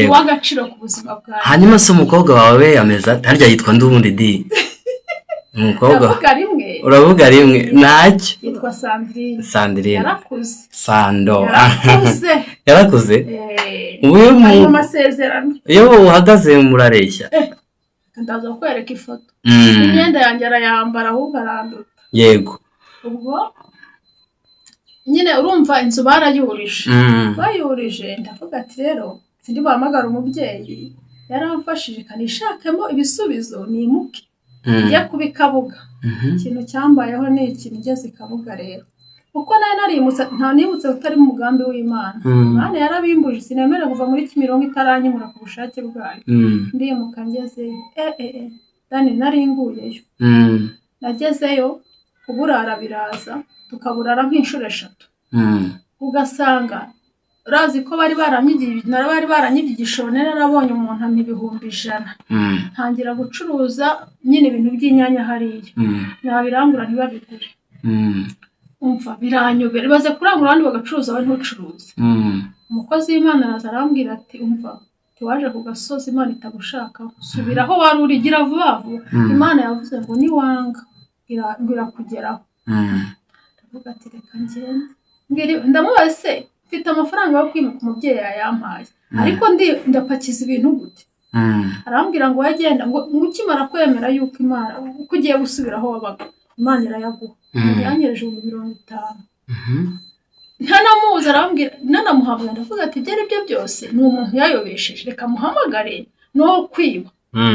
Uw'agaciro ku buzima bwawe. Hanyuma se umukobwa wawe ameze ate? Harya yitwa ndubundi di? Umukobwa uravuga rimwe ntacyo. Yitwa Sandrine. Sandrine. Yarakuze. Sando. Yarakuze. Ayo masezerano. Iyo uhagaze murareshya. Ndaza kwereka ifoto. Imyenda yanjye arayambara ahubwo aranduta. Yego. Ubwo nyine urumva inzu barayurije. Bayurije ndavuga ati rero sindi bahamagara umubyeyi yaramfashije kanishakemo ibisubizo nimuke. Njya kubikabuga. Ikintu cyambayeho ni ikintu ngeze Kabuga rero. Kuko nayo narimutse nta nimutse utari mu mugambi w'Imana. Imana yarabimbuje sinemere kuva muri Kimironko itaranyimura ku bushake bwayo. Ndimuka ngeze Dani naringuyeyo. Nagezeyo kuburara biraza tukaburara nk'inshuro 3. Ugasanga urazi ko bari baranyibyigisha narabonye umuntu ampa 100,000. Ntangira gucuruza nyine ibintu by'inyanya hariya. Nabirangura ntibabigure. Umva biranyobera baze kurangura abandi bagacuruza we ntucuruza. Umukozi w'Imana araza arambwira ati umva tiwaje ku gasozi Imana itagushaka subira aho wari urigira vuba vuba. Imana yavuze ngo niwanga irakugeraho. Ndavuga ati reka ngende ndamubaze mfite amafaranga yo kwimuka umubyeyi yayampaye ariko ndapakiza ibintu gute. Arambwira ngo wagenda ngo ukimara kwemera yuko Imana ugiye gusubira aho wabaga Imana irayaguha. Yanyereje 50,000. Ntanamuza arambwira nanamuhamwe ndavuga ati byari byo byose ni umuntu yayobesheje reka muhamagare no kwiba.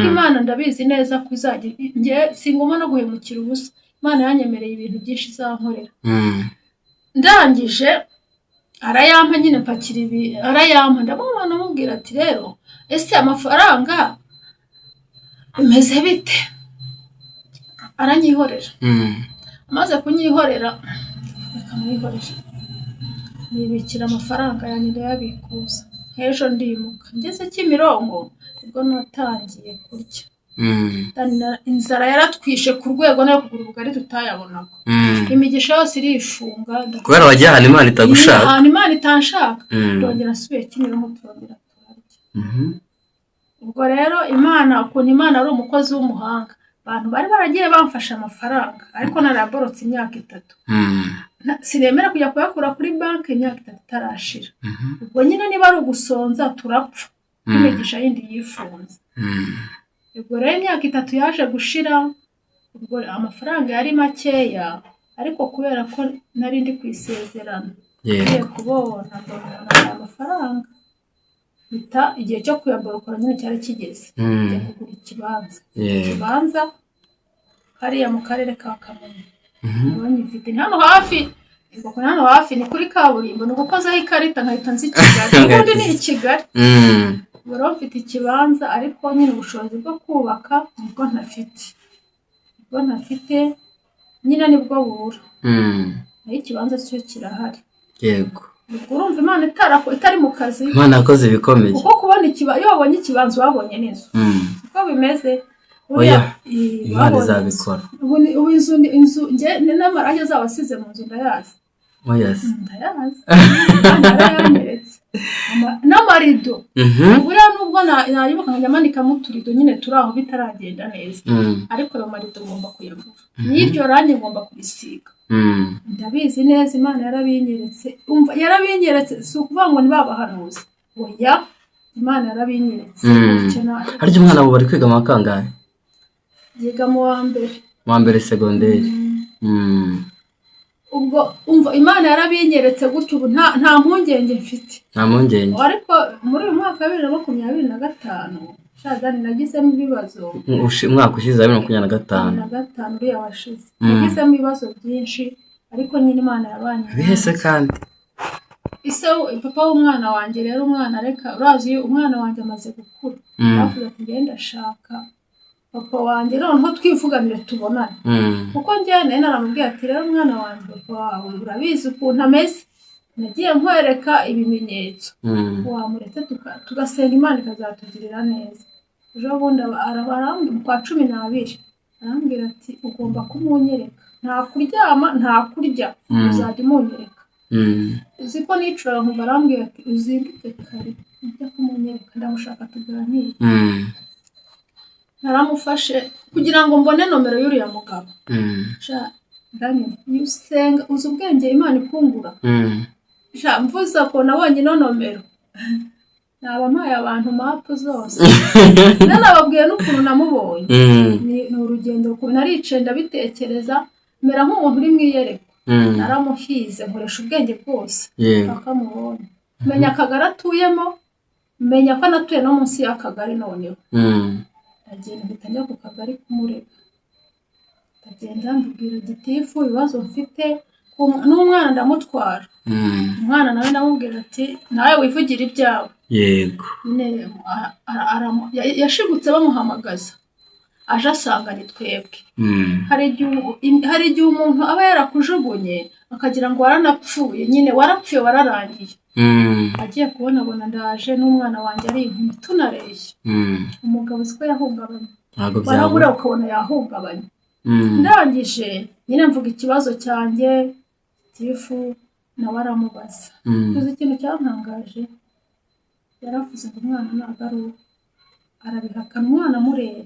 Imana ndabizi neza ko izagira nge singoma no guhemukira ubusa. Imana yanyemereye ibintu byinshi izankorera. Ndangije arayampa nyine mpakira ibi arayampa ndamubona amubwira ati rero ese amafaranga bimeze bite. Aranyihorera. Amaze kunyihorera akamwihorera nibikira amafaranga yanjye yabikuza. Hejo ndimuka ngeze Kimironko ubwo natangiye kurya. Inzara yaratwishe ku rwego nayo kugura ubugari tutayabonaga. Imigisha yose irifunga kubera wagiye ahantu Imana itagushaka. Ahantu Imana itanshaka ndongera asubiye Kimironko turongera turarya. Ubwo rero Imana ukuntu Imana ari umukozi w'umuhanga. Abantu bari baragiye bamfasha amafaranga ariko naraborotse imyaka 3. Sinemera kujya kuyakura kuri banki imyaka 3 itarashira. Ubwo nyine niba ari ugusonza turapfa. Imigisha yindi yifunze. Ubwo rero imyaka 3 yaje gushira ubwo amafaranga yari makeya ariko kubera ko nari ndi kwisezerana. Ngiye kubona amafaranga. Bita igihe cyo kuyaborokora nyine cyari kigeze. Njya kugura ikibanza hariya mu karere ka Kamonyi. Abanyifite hano hafi ni kuri kaburimbo ni gukozaho ikarita nkahita nzi Kigali. Ubundi ni Kigali. Baro mfite ikibanza ariko nyine ubushobozi bwo kubaka nibwo ntafite nyine nibwo bura. Naho ikibanza cyo kirahari. Yego. Urumva Imana itari mu kazi. Imana yakoze ibikomeye. Kuko kubona iyo wabonye ikibanza wabonye n'inzu. Uko bimeze oya Imana izabikora. Ubu inzu nge n'amarangi azabasize mu nzu ndayazi. Oya ndayazi. Yarayanyeretse. N'amarido. Buriya nubwo nayibuka nkajya mu turido nyine turi aho bitaragenda neza. Ariko ayo marido ngomba kuyagura. N'iryo rangi ngomba kurisiga. Ndabizi neza Imana yarabinyeretse. Umva yarabinyeretse si ukuvuga ngo nibabahanuza. Oya Imana yarabinyeretse. Harya umwana abo bari kwiga mu kangahe? Yiga mu wa mbere segonderi. Ubwo umva Imana yarabinyeretse gutyo ubu nta mpungenge mfite. Nta mpungenge. Ariko muri uyu mwaka wa 2025 shadani nagizemo ibibazo. Umwaka ushize 2025 uriya washize. Nagizemo ibibazo byinshi ariko nyine Imana yabanye. Bihese kandi. Papa w'umwana wanjye rero umwana reka urazi umwana wanjye amaze gukura. Yavuze ati ngenda shaka papa wanjye noneho twivuganire tubonane. Kuko njye naramubwiye ati rero umwana wanjye papa wawe urabizi ukuntu ameze. Nagiye nkwereka ibimenyetso. Wamuretse tugasenga Imana ikazatugirira neza. Ejo bundi arabarambye mu kwa 12 arambwira ati ugomba kumunyereka. Nta kuryama nta kurya uzajya umunyereka. Uziko nicura nkumva arambwira ati uzinduke kare ujya kumunyereka ndamushaka tuganire. Naramufashe kugira ngo mbone nomero y'uriya mugabo. Daniel iyo usenga uzi ubwenge Imana ikungura mvuza ko nabonye ino nomero nabampaye abantu mapu zose nanababwiye n'ukuntu namubonye ni urugendo naricaye ndabitekereza mera nk'umuntu uri mwiyereko naramuhize nkoresha ubwenge bwose akamubonye menya akagari atuyemo menya ko anatuye no munsi y'akagari noneho agenda mpita ku kagari kumurega agenda mbibwira gitifu ibibazo mfite n'umwana ndamutwara umwana nawe ndamubwira ati nawe wivugira ibyawe yego yashigutse bamuhamagaza aje asanga ni twebwe hari igihe umuntu aba yarakujugunye akagira ngo waranapfuye nyine warapfuye wararangiye agiye kubona ndaje n'umwana wanjye ari inkumi tunareshya umugabo siko yahungabanye warabura ukabona yahungabanye ndangije nyine mvuga ikibazo cyanjye tifu nawe aramubaza tuzi ikintu cyantangaje yaravuze ngo umwana ntabwo ari uwe arabihakana umwana amureba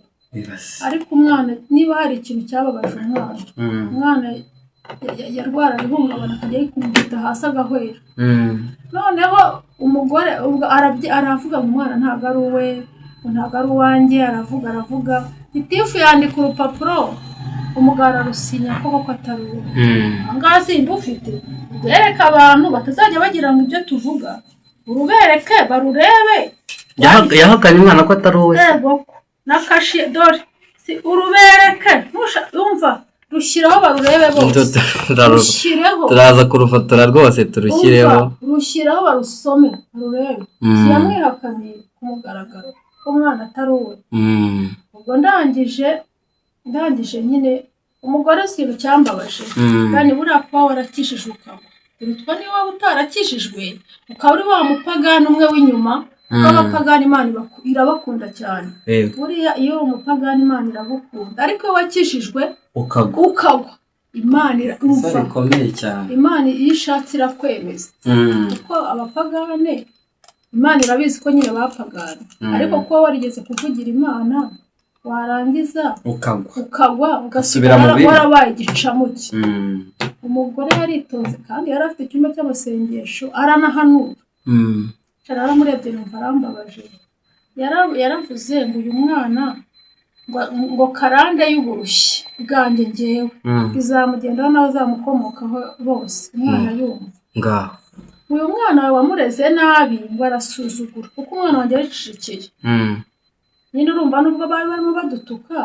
ariko umwana niba hari ikintu cyababaje umwana yarwara ihungabana akajya yikumvita hasi agahwera noneho umugore aravuga ngo umwana ntabwo ari uwe ntabwo ari uwanjye aravuga gitifu yandika urupapuro umugabo ararusinya koko atari uwe ahangaha simba ufite bereka abantu batazajya bagira ngo ibyo tuvuga urubereke barurebe yahakanye umwana ko atari uwe nakashi dore si urubereke umva rushyiraho barurebe bose turaza kurufotora rwose turushyireho rushyiraho barusome barurebe siyamwihakaniye ku mugaragaro ko umwana atari uwe ubwo ndangije nyine umugore si ikintu cyambabaje kandi buriya kuba warakishijwe ukagwa urutwa niba waba utarakishijwe ukaba uri wa mupagani umwe w'inyuma kuko abapagani Imana irabakunda cyane buriya iyo uri umupagani Imana iragukunda ariko iyo wakishijwe ukagwa Imana irumva bikomeye cyane Imana iyo ishatse irakwemeza kuko abapagane Imana irabizi ko nyine bapagana ariko kuba warigeze kuvugira Imana warangiza ukagwa ugasubira warabaye igicamuke umugore yaritonze kandi yari afite icyumba cy'amasengesho aranahanura aramurebye numva arambabaje yaravuze ngo uyu mwana ngo karande y'uburushyi bwanjye ngewe izamugendaho nawe azamukomokaho bose umwana yumva ngaho uyu mwana wawe wamureze nabi ngo arasuzugura kuko umwana wanjye yaricecekeye nyine urumva nubwo bari barimo badutuka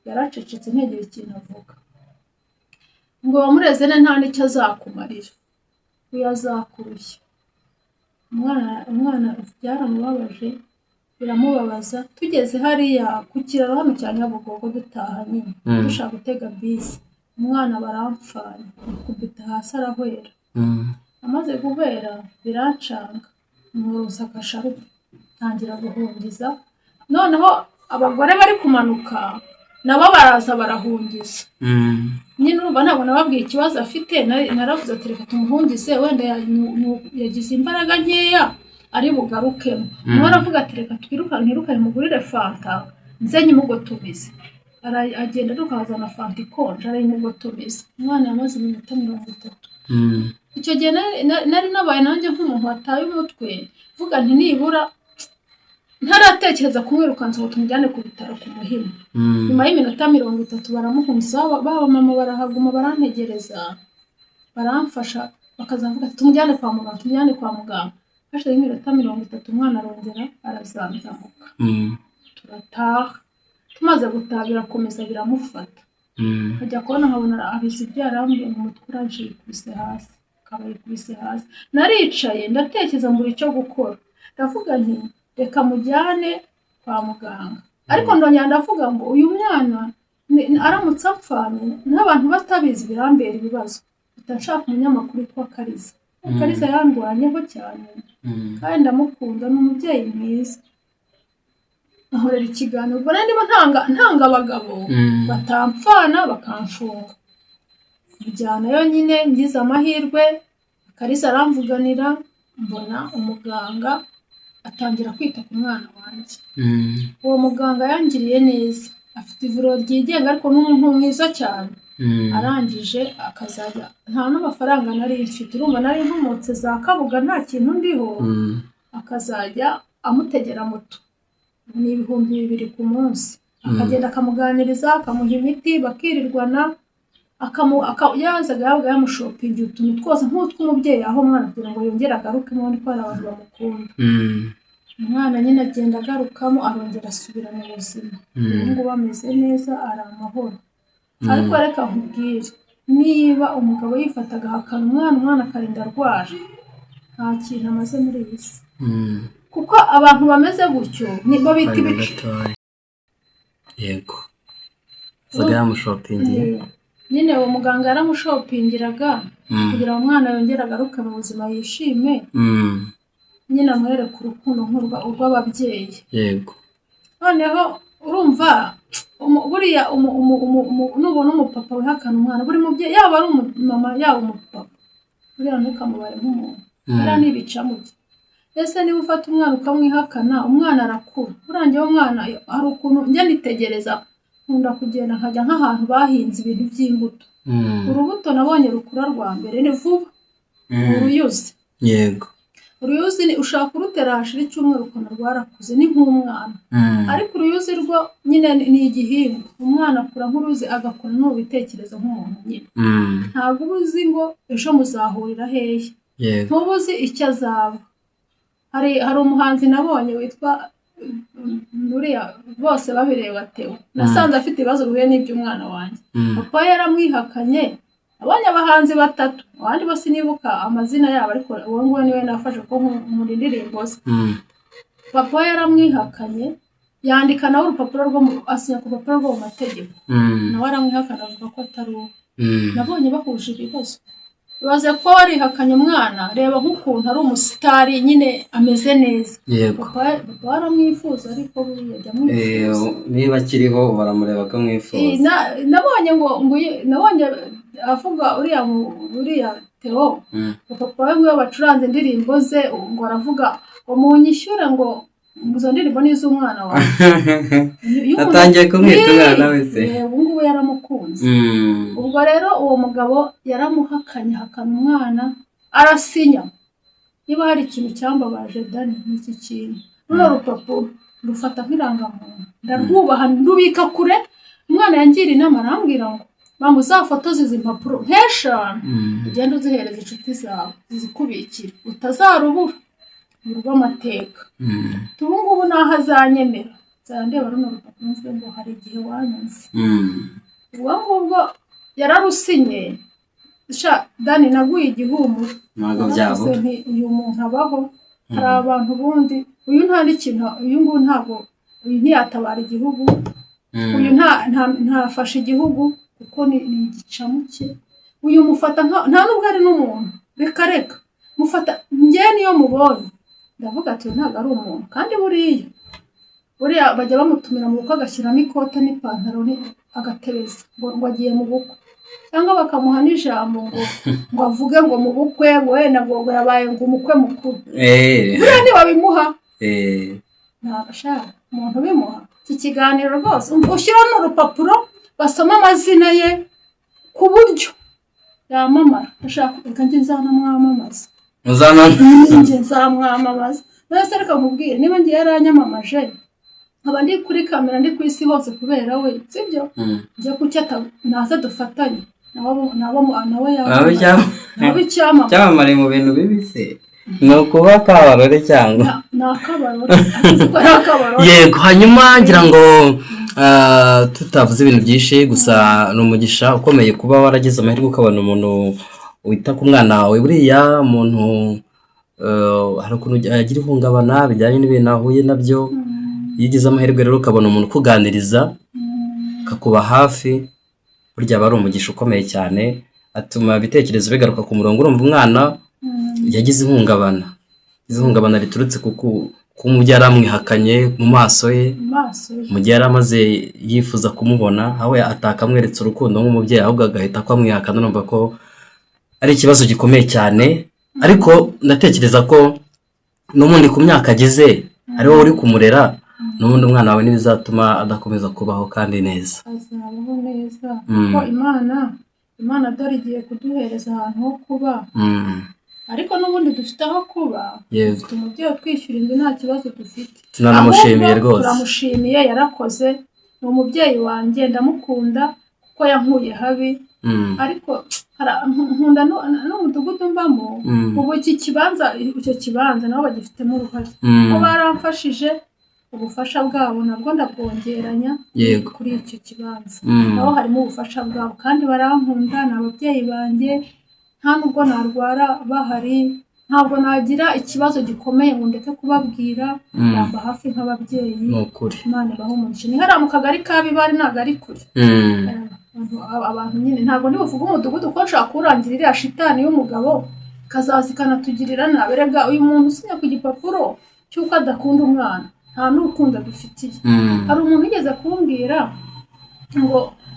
yaracecetse ntegera ikintu avuga ngo wamureze nta n'icyo azakumarira uyu azakurushya umwana byaramubabaje biramubabaza tugeze hariya ku kiraro hano cya Nyabugogo dutaha nyine dushaka gutega bisi umwana baramfana kubita hasi arahwera amaze guhwera birancanga umurosa akasharupe ntangira guhungiza noneho abagore bari kumanuka nabo baraza barahungiza nyine urumva ntabwo nababwiye ikibazo afite naravuze ati reka tumuhungize wenda yagize imbaraga nkeya ari bugarukemo nawe aravuga ati reka twirukane mugurire fanta nze nyimugotomize agenda tukazana fanta ikonje arayimugotomiza umwana yamaze iminota 30 icyo gihe nari nabaye nanjye nk'umuntu wataye umutwe vuga nti nibura ntaratekereza kumwirukansa ngo tumujyane ku bitaro ku Muhima nyuma y'iminota 30 baramuhunza baba mama barahaguma barantegereza baramfasha bakazavuga ati tumujyane kwa muganga hashize iminota 30 umwana arongera arazanzamuka turataha tumaze gutaha birakomeza biramufata ajya kubona nkabona abizi ibyarambuye mu mutwe uraje yikubise hasi akaba yikubise hasi naricaye ndatekereza mbura icyo gukora ndavuga nti reka mujyane kwa muganga ariko ndongera ndavuga ngo uyu mwana aramutse apfanye n'abantu batabizi birambera ibibazo bitashaka umunyamakuru kwa Kariza yandwanyeho cyane kandi ndamukunda n'umubyeyi mwiza ahorera ikiganiro ubwo ndimo ntanga abagabo batampfana bakamfunga bijyana yo nyine ngize amahirwe Kariza aramvuganira mbona umuganga atangira kwita ku mwana wanjye uwo muganga yangiriye neza afite ivuriro ryigenga ariko n'umuntu mwiza cyane arangije akazajya nta n'amafaranga nari mfite, urumva nari nkomotse za Kabuga nta kintu ndiho, akazajya amutegera moto ni 2,000 ku munsi, akagenda akamuganiriza akamuha imiti bakirirwana, yazaga yabaga yamushopingira utuntu twose nk'utw'umubyeyi aho umwana kugira ngo yongere agaruke n'ubundi ko hari abantu bamukunda. Umwana nyine agenda agarukamo arongera asubira mu buzima, ubu ngubu ameze neza ari amahoro. Ariko reka nkubwire, niba umugabo yifataga ahakana umwana akarinda arwara, nta kintu amaze muri iyi si, kuko abantu bameze gutyo nibo bita ibice. Yego zaga yamushopingiye nyine uwo muganga yaramushopingiraga kugira ngo umwana yongere agaruke mu buzima yishime, nyine amwereka urukundo nk'urw'ababyeyi. Yego noneho urumva buriya nubona umupapa wihakana umwana, buri mubyeyi yaba ari umumama yaba umupapa, buriya ntukamubare nk'umuntu, buriya n'ibicamu bye. Ese niba ufata umwana ukamwihakana, umwana arakura, urangiye umwana hari ukuntu njya nitegereza, nkunda kugenda nkajya nk'ahantu bahinze ibintu by'imbuto, urubuto nabonye rukura rwa mbere ni vuba, uruyuzi. Yego uruyuzi ni ushaka kurutera hashira icyumweru ukona rwarakuze ni nk'umwana, ariko uruyuzi rwo nyine ni igihingwa, umwana akura nk'uruzi agakura n'ubitekerezo nk'umuntu nyine. Ntabwo ubuzi ngo ejo muzahurira hehe, ntubuzi icyo azaba. hari umuhanzi nabonye witwa Nuriya, bose babireba Theo, nasanze afite ibibazo bihuye n'iby'umwana wanjye. Papa yaramwihakanye, abanye abahanzi 3, abandi bose nibuka amazina yabo, ariko uwo nguwo niwe nafashe ko mu ndirimbo ze. Papa yaramwihakanye, yandika nawe urupapuro asinya ku rupapuro rwo mu mategeko, nawe aramwihakana avuga ko atari uwo. Nabonye bahuje ibibazo, baze ko warihakanye umwana, reba nk'ukuntu ari umusitari nyine ameze neza. Papa baramwifuza, ariko buriya ajya mwifuza niba akiriho baramureba ko mwifuza. nabonye avuga uriya Theo, papa we ngo bacuranze indirimbo ze ngo aravuga ngo munyishyure ngo izo ndirimbo ni iz'umwana wawe. Atangiye kumwita umwana wese, ubu ngubu yaramukunze. Ubwo rero uwo mugabo yaramuhakanye, hakana umwana, arasinya. Niba hari ikintu cyambabaje Dani n'iki kintu, runo rupapuro rufata nk'irangamuntu, ndarwubaha ndubika kure. Umwana yangira inama arambwira ngo mama uzafotoze izi mpapuro nk'eshanu, ugenda uzihereza inshuti zawe zizikubikira, utazarubura rw'amateka. Ubu ngubu naho azanyemera nzandeba runo rupapuro mvuge ngo hari igihe wanyanze. Ubwo ngubwo yararusinye. Dani naguye igihumuro, ntabwo byabo uyu muntu abaho. Hari abantu bundi, uyu nta n'ikintu, uyu nguyu ntabwo, uyu ntiyatabara igihugu, uyu ntafashe igihugu kuko ni igicamuke. Uyu mufata nta nubwo ari n'umuntu, reka mufata njye niyo mubonye ndavuga ati ntabwo ari umuntu. Kandi buriya bajya bamutumira mu bukwe agashyiramo ikote n'ipantaro agatebeza ngo agiye mu bukwe, cyangwa bakamuha n'ijambo ngo avuge ngo mu bukwe ngo wenda ngo yabaye ngo umukwe mukuru. Buriya ntibabimuha, ntabashaka umuntu bimuha. Iki kiganiro rwose ushyiraho n'urupapuro basoma amazina ye ku buryo yamamara. Ashaka reka njye nzanamwamamaza, njye nzamwamamaza. Nase reka nkubwire, niba ngiye yaranyamamaje nkaba ndi kuri kamera ndi ku isi hose kubera we, sibyo? Njye kucyata naza dufatanye nawe cyamamare mu bintu bibise, ni ukuba kabarore cyangwa nakabarore. Yego, hanyuma ngira ngo tutavuze ibintu byinshi, gusa ni umugisha ukomeye kuba waragize amahirwe ukabona umuntu wita ku mwana wawe. Buriya umuntu hari ukuntu agira ihungabana bijyanye n'ibintu ahuye nabyo. Iyo ugize amahirwe rero ukabona umuntu ukuganiriza akakuba hafi, burya aba ari umugisha ukomeye cyane, atuma ibitekerezo bigaruka ku murongo. Urumva umwana yagize ihungabana riturutse kuko umubyeyi yaramwihakanye mu maso ye, mu gihe yari amaze yifuza kumubona, aho atakamweretse urukundo nk'umubyeyi, ahubwo agahita kwamwihakana. Numva ko ari ikibazo gikomeye cyane, ariko ndatekereza ko n'ubundi ku myaka agize ari wowe uri kumurera, n'ubundi umwana wawe ntibizatuma adakomeza kubaho kandi neza. azabaho neza kuko imana dore igiye kuduhereza ahantu ho kuba, ariko n'ubundi dufite aho kuba, dufite umubyeyi utwishyura inzu nta kibazo dufite. Tunanamushimiye rwose. Turamushimiye, yarakoze, ni umubyeyi wanjye, ndamukunda kuko yankuye habi, ariko nkunda n'umudugudu mbamo, ubu icyo kibanza nabo bagifitemo uruhare, ko baramfashije, ubufasha bwabo nabwo ndabwongeranya kuri icyo kibanza, naho harimo ubufasha bwabo kandi barankunda, ni ababyeyi banjye, nta nubwo narwara bahari, ntabwo nagira ikibazo gikomeye ngo ndeke kubabwira, yamba hafi nk'ababyeyi. Imana ibahe umugisha. Ni hariya mu kagari ka Bibari, ntabwo ari kure. Abantu nyine ntabwo ndibuvuge umudugudu ko nshaka kurangira iriya shitani y'umugabo kazaza ikanatugirira nabi. Erega uyu muntu usinya ku gipapuro cy'uko adakunda umwana, nta n'urukundo dufitiye. Hari umuntu ugeze kumbwira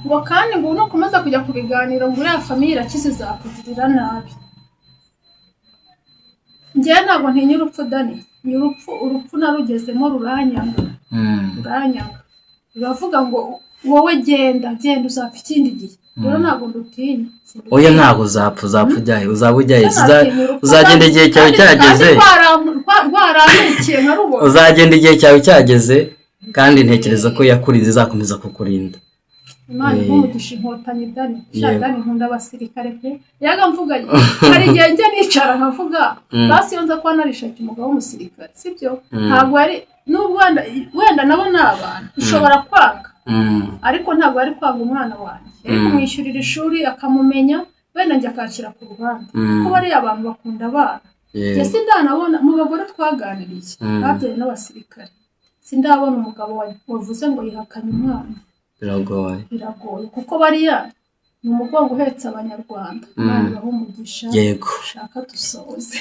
ngo kandi ngo nukomeza kujya kubiganiro ngo uriya famiye irakize izakugirira nabi. Njyewe ntabwo ntinya urupfu Dani, urupfu narugezemo ruranyanga, ruravuga ngo wowe genda uzapfa ikindi gihe, rero ntabwo ndutinya. Oya ntabwo uzapfa ujyahe, uzaba ujyahe, uzagenda igihe cyawe cyageze, rwaranukiye nkarubona, uzagenda igihe cyawe cyageze, kandi ntekereza ko yakurize izakomeza kukurinda. Imana nkumugisha inkotanyi Dani, Dani nkunda abasirikare pe, yaga mvuga hari igihe njye nicara nkavuga basi iyo nza kuba narishaki umugabo w'umusirikare, sibyo? Ntabwo ari n'ubwo wenda nabo ni abantu ushobora kwanga, ariko ntabwo ari kwanga umwana wanjye, ari kumwishyurira ishuri akamumenya, wenda njye akakira ku ruhande, kuko bariya abantu bakunda abana. Njye sindanabona mu bagore twaganiriye babyaye n'abasirikare, sindabona umugabo wavuze ngo yihakanye umwana. Biragoye kuko bariya ni umugongo uhetse abanyarwanda. Imana ibahe umugisha. Yego, shaka dusoze.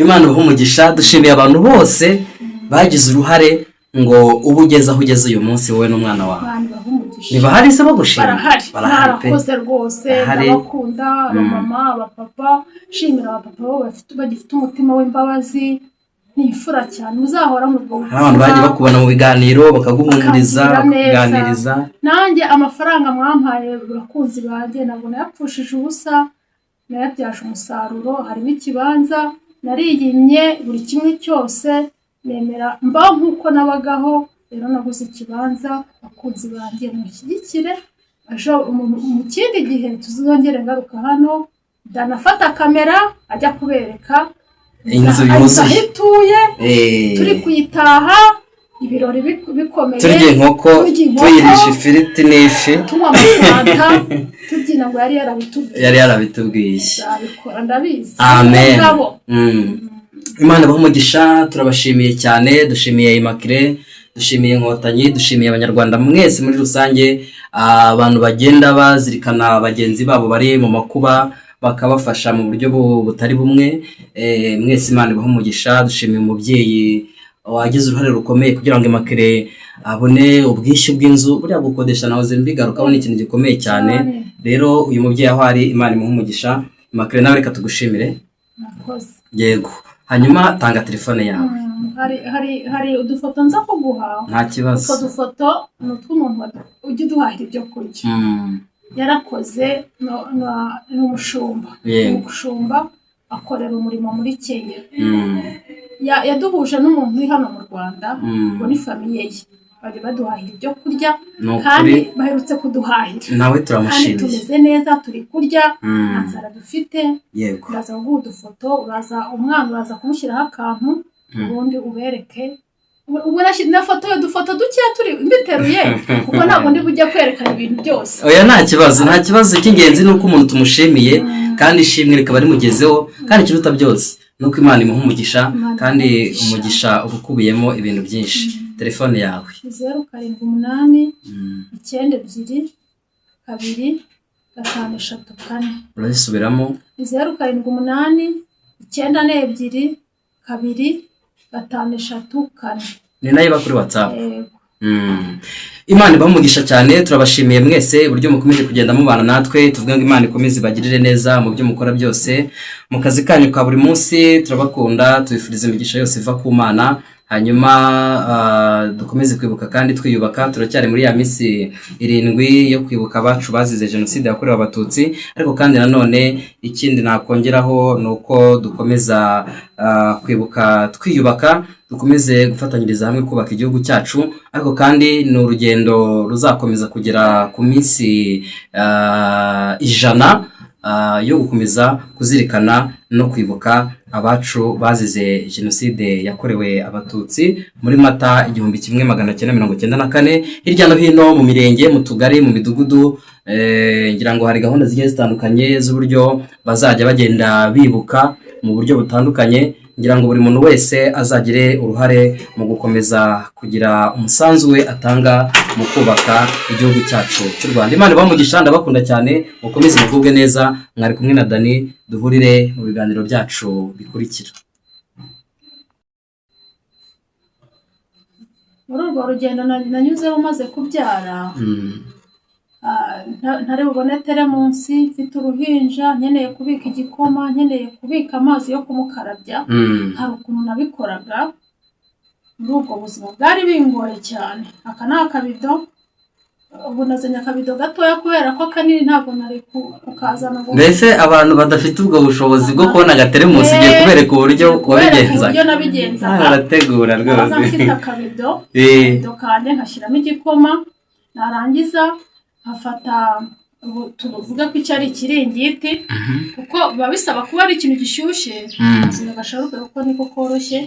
Imana ibahe umugisha. Dushimiye abantu bose bagize uruhare ngo ubu ugeze aho ugeze uyu munsi wowe n'umwana wawe. Imana ibahe umugisha. Niba hari se bagushimira? Barakoze rwose, ndabakunda, abamama, abapapa, shimira abapapa bo bagifite umutima w'imbabazi, ni imfura cyane, muzahora mu bwo. Abantu bagiye bakubona mu biganiro bakaguhumuriza, bakakuganiriza. Nanjye amafaranga mwampaye bakunzi banjye ntabwo nayapfushije ubusa, nayabyaje umusaruro. Harimo ikibanza nariyimye, buri kimwe cyose nemera mbaho nk'uko nabagaho, rero naguze ikibanza. Bakunzi banjye mushyigikire, mu kindi gihe tuzongere ngaruka hano, ndanafata kamera ajya kubereka inzu yuzuye ituye, turi kuyitaha, ibirori bikomeye, turya inkoko, tuyirisha ifiriti n'ifi, tunywa amafanta, tubyina ngo yari yarabitubwiye. Zabikora ndabizi. Amen. Imana ibahe umugisha. Turabashimiye cyane, dushimiye Immaculée, dushimiye Inkotanyi, dushimiye abanyarwanda mwese muri rusange, abantu bagenda bazirikana bagenzi babo bari mu makuba bakabafasha mu buryo butari bumwe. Mwese Imana ibahe umugisha. Dushimiye umubyeyi wagize uruhare rukomeye kugira ngo Immaculée abone ubwishyu bw'inzu. Buriya gukodesha nahoze mbigarukaho ni ikintu gikomeye cyane. Rero uyu mubyeyi aho ari, Imana imuhe umugisha. Immaculée nawe reka tugushimire. Yego, hanyuma tanga telefone yawe. hari udufoto nza kuguha. Nta kibazo. Utwo dufoto ni utw'umuntu ujya uduhahira ibyo kurya. Yarakoze ni umushumba. Umushumba akorera umurimo muri Kenya. Yaduhuje n'umuntu uri hano mu Rwanda, ngo ni famiye ye, bari baduhahira ibyo kurya, kandi baherutse kuduhahira. Nawe turamushimiye. Kandi tumeze neza, turi kurya, nta nzara dufite. Uraza kuguha udufoto, umwana uraza kumushyiraho akantu, ubundi ubereke. Ubu nafotoye udufoto dukeya turi mbiteruye, kuko ntabwo ndi bujye kwerekana ibintu byose. Oya nta kibazo, icy'ingenzi ni uko umuntu tumushimiye, kandi ishimwe rikaba rimugezeho, kandi ikiruta byose nuko Imana imuha umugisha, kandi umugisha ukubiyemo ibintu byinshi. Telefone yawe 0788 92 2 urasubiramo? 0788 92 2 5 3 4. Ni nayo iba kuri WhatsApp. Imana ibamugisha cyane, turabashimiye mwese uburyo mukomeje kugenda mubana natwe. Tuvuga ngo Imana ikomeze ibagirire neza mu byo mukora byose, mu kazi kanyu ka buri munsi. Turabakunda, tubifuriza imigisha yose iva ku Mana. Hanyuma dukomeze kwibuka kandi twiyubaka. Turacyari muri ya minsi 7 yo kwibuka abacu bazize jenoside yakorewe abatutsi, ariko kandi nanone ikindi nakongeraho nuko dukomeza kwibuka twiyubaka, dukomeze gufatanyiriza hamwe kubaka igihugu cyacu. Ariko kandi ni urugendo ruzakomeza kugera ku minsi 100 yo gukomeza kuzirikana no kwibuka abacu bazize jenoside yakorewe abatutsi muri Mata 1994, hirya no hino mu mirenge, mu tugari, mu midugudu. Ngira ngo hari gahunda zigiye zitandukanye z'uburyo bazajya bagenda bibuka mu buryo butandukanye. Ngira ngo buri muntu wese azagire uruhare mu gukomeza kugira umusanzu we atanga mu kubaka igihugu cyacu cy'u Rwanda. Imana ibamugisha, ndabakunda cyane, mukomeze mugubwe neza. Mwari kumwe na Dani, duhurire mu biganiro byacu bikurikira. Muri urwo rugendo nanyuzeho maze kubyara, ntare bubone teremunsi, mfite uruhinja, nkeneye kubika igikoma, nkeneye kubika amazi yo kumukarabya. Hari ukuntu nabikoraga. Muri ubwo buzima bwari bingoye cyane. Aka ni akabido, ubu nazanye akabido gatoya kubera ko kanini ntabwo nari kukazana. Mbese abantu badafite ubwo bushobozi bwo kubona agateremunsi igiye kubereka uburyo wabigenza. Uburyo nabigenzaga. Arategura rwose. Mfite akabido kanje nkashyiramo igikoma, narangiza nkafata tuvuga ko icyo ari ikiringiti, kuko biba bisaba kuba ari ikintu gishyushye. Ubuzima gasharuka kuko niko koroshye.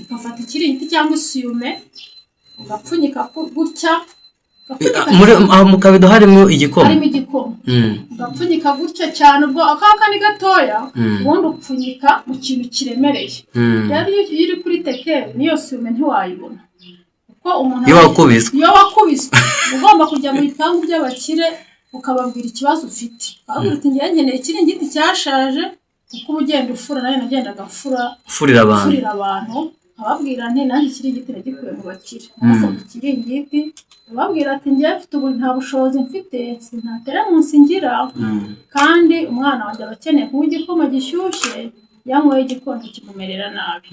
Ugafata ikiringiti cyangwa isiyume ugapfunyika gutya, mu kabido harimo igikoma. Ugapfunyika gutya cyane, ubwo akaka ni gatoya, ubundi upfunyika mu kintu kiremereye. Rero iyo iri kuri tekeri niyo siyume ntiwayibona, kuko umuntu iyo wakubiswe ugomba kujya mu bipangu by'abakire ukababwira ikibazo ufite. Ababwira uti ngeneye ikiringiti cyashaje, kuko ugenda ufura, nayo nagendaga furira abantu. Ababwira nti nanjye ikiringiti nagikuye mu bakire, nasabye ikiringiti. Ababwira ati ngiye mfite ubu nta bushobozi mfite, sintatera munsi ngira, kandi umwana wanjye abakeneye kunywa igikoma gishyushye, yanyweye igikoma kimumerera nabi.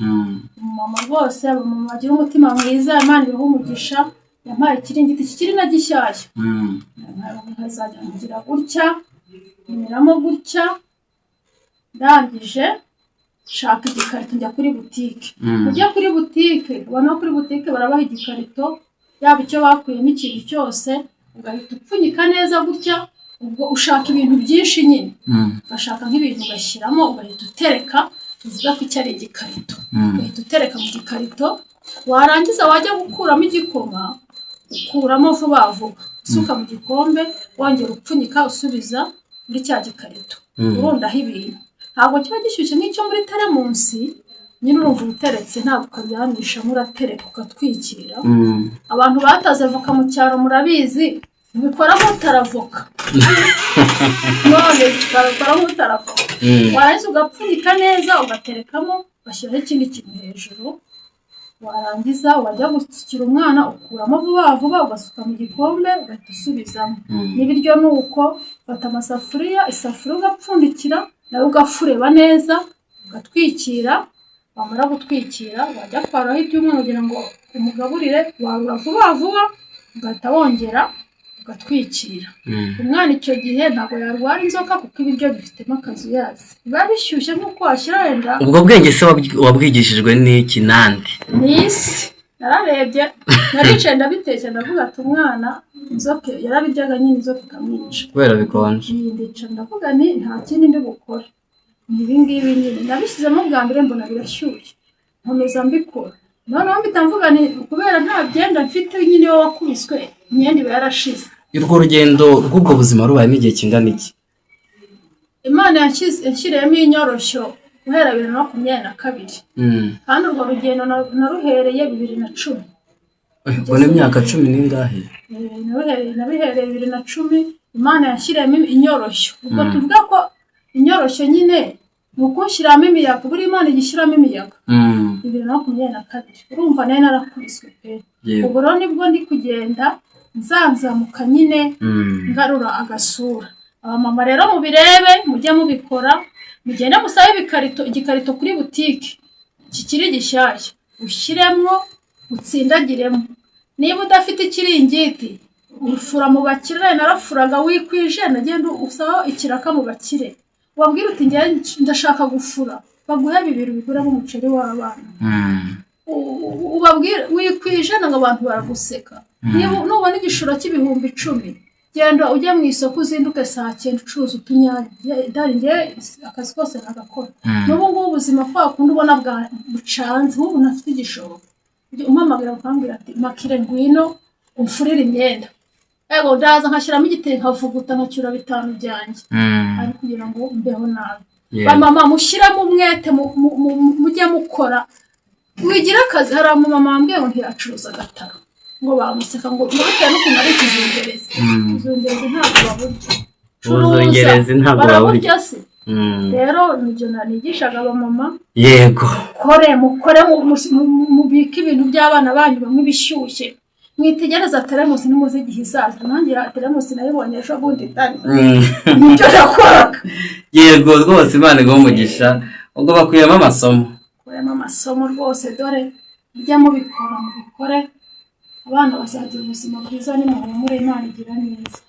Mama rwose abamama bagira umutima mwiza, Imana ibahe umugisha, yampaye ikiringiti kikiri na gishyashya. Nkazajya ngira gutya, nyuramo gutya, ndangije shaka igikarito njya kuri butike. Ujya kuri butike, ubona kuri butike barabaha igikarito, yaba icyo bakuyemo ikintu cyose, ugahita upfunyika neza gutya. Ubwo ushaka ibintu byinshi nyine, ugashaka nk'ibintu ugashyiramo, ugahita utereka. Tuvuga ko icyo ari igikarito, ugahita utereka mu gikarito. Warangiza wajya gukuramo igikoma, ukuramo vuba vuba, usuka mu gikombe, wongera upfunyika usubiza muri cya gikarito, urundaho ibintu. Ntabwo kiba gishyushye nk'icyo muri teremunsi, nyine urumva uteretse, ntabwo ukaryamisha, muratereka ugatwikira. Abantu bataze avoka mu cyaro murabizi, bikoramo utaravoka. None bikoramo utaravoka. Warangiza ugapfunyika neza, ugaterekamo, ugashyiraho ikindi kintu hejuru. Warangiza wajya gusukira umwana, ukuramo vuba vuba, ugasuka mu gikombe, ugahita usubizamo. N'ibiryo ni uko, ufata amasafuriya, isafuriya ugapfundikira, nawe ugafureba neza, ugatwikira. Wamara gutwikira, wajya kwaraho iby'umwana kugira ngo umugaburire, warura vuba vuba, ugahita wongera ugatwikira. Umwana icyo gihe ntabwo yarwara inzoka, kuko ibiryo bifitemo akazuyazi, biba bishyushye nk'uko washyira wenda. Ubwo bwenge se wabwigishijwe n'iki nande? N'isi nararebye, naricaye ndabitekereza, ndavuga ati umwana inzoka yarabiryaga nyine, inzoka ikamwica kubera bikonje. Ndicara ndavuga nti nta kindi ndi bukore, ni ibi ngibi nyine. Nabishyizemo bwa mbere mbona birashyushye, nkomeza mbikora. Noneho mpita mvuga nti kubera nta byenda mfite nyine, wowe wakubiswe imyenda iba yarashize. Urwo rugendo rw'ubwo buzima rubayemo igihe kingana iki? Imana yashyiriyemo inyoroshyo guhera 2022, kandi urwo rugendo naruhereye 2010. Ubwo ni imyaka 10 n'ingahe? Nabihereye 2010. Imana yashyiriyemo inyoroshyo. Ubwo tuvuga ko inyoroshyo nyine ni ukushyiramo imiyaga, buri Imana igishyiramo imiyaga. 2022 urumva nayo narakubiswe pe. Ubwo rero nibwo ndi kugenda nzanzamuka nyine ngarura agasura. Abamama rero mubirebe mujye mubikora, mugende musabe igikarito kuri butike kikiri gishyashya ushyiremo utsindagiremo. Niba udafite ikiringiti ufura mu bakire, narafuraga wikwije nagenda usaba ikiraka mu bakire, wabwira uti njye ndashaka gufura, baguhe 2 biguramo umuceri w'abana. Ubabwira wikwije ngo abantu baraguseka. Niba nubona igishoro cy'ibihumbi 10, genda ujye mu isoko uzinduke saa 9 ucuruza utunyanya. Dari njye akazi kose nagakora. N'ubu ngubu ubuzima kwakundi ubona bucanze, ubu nafite igishoro. Umpamagara ukambwira ati Makire ngwino umfurire imyenda. Ego ndaza nkashyiramo igitenge nkavuguta nkacyura 5 byanjye. Ari kugira ngo mbeho nabi. Bamama mushyiramo umwete mujye mukora. Wigira akazi. Hari umumama wambwiye ngo ntiyacuruza agataro ngo bamuseka ngo bitewe n'ukuntu ari ikizungerezi. Ikizungerezi ntabwo baburya. Ubuzungerezi ntabwo baburya. Rero nibyo nanigishaga abamama. Yego. Mukore mubika ibintu by'abana banyu bamwe bishyushye. Mwitegereza teremusi nimuze igihe izaza. Nanjye teremusi nayibonye ejo bundi tani. Nibyo nakoraga. Yego rwose Imana iguhe umugisha. Ubwo bakuyemo amasomo. Kurema amasomo rwose dore mujya mubikora mubikore. Abana bazagira ubuzima bwiza, nimuhumure Imana igira neza.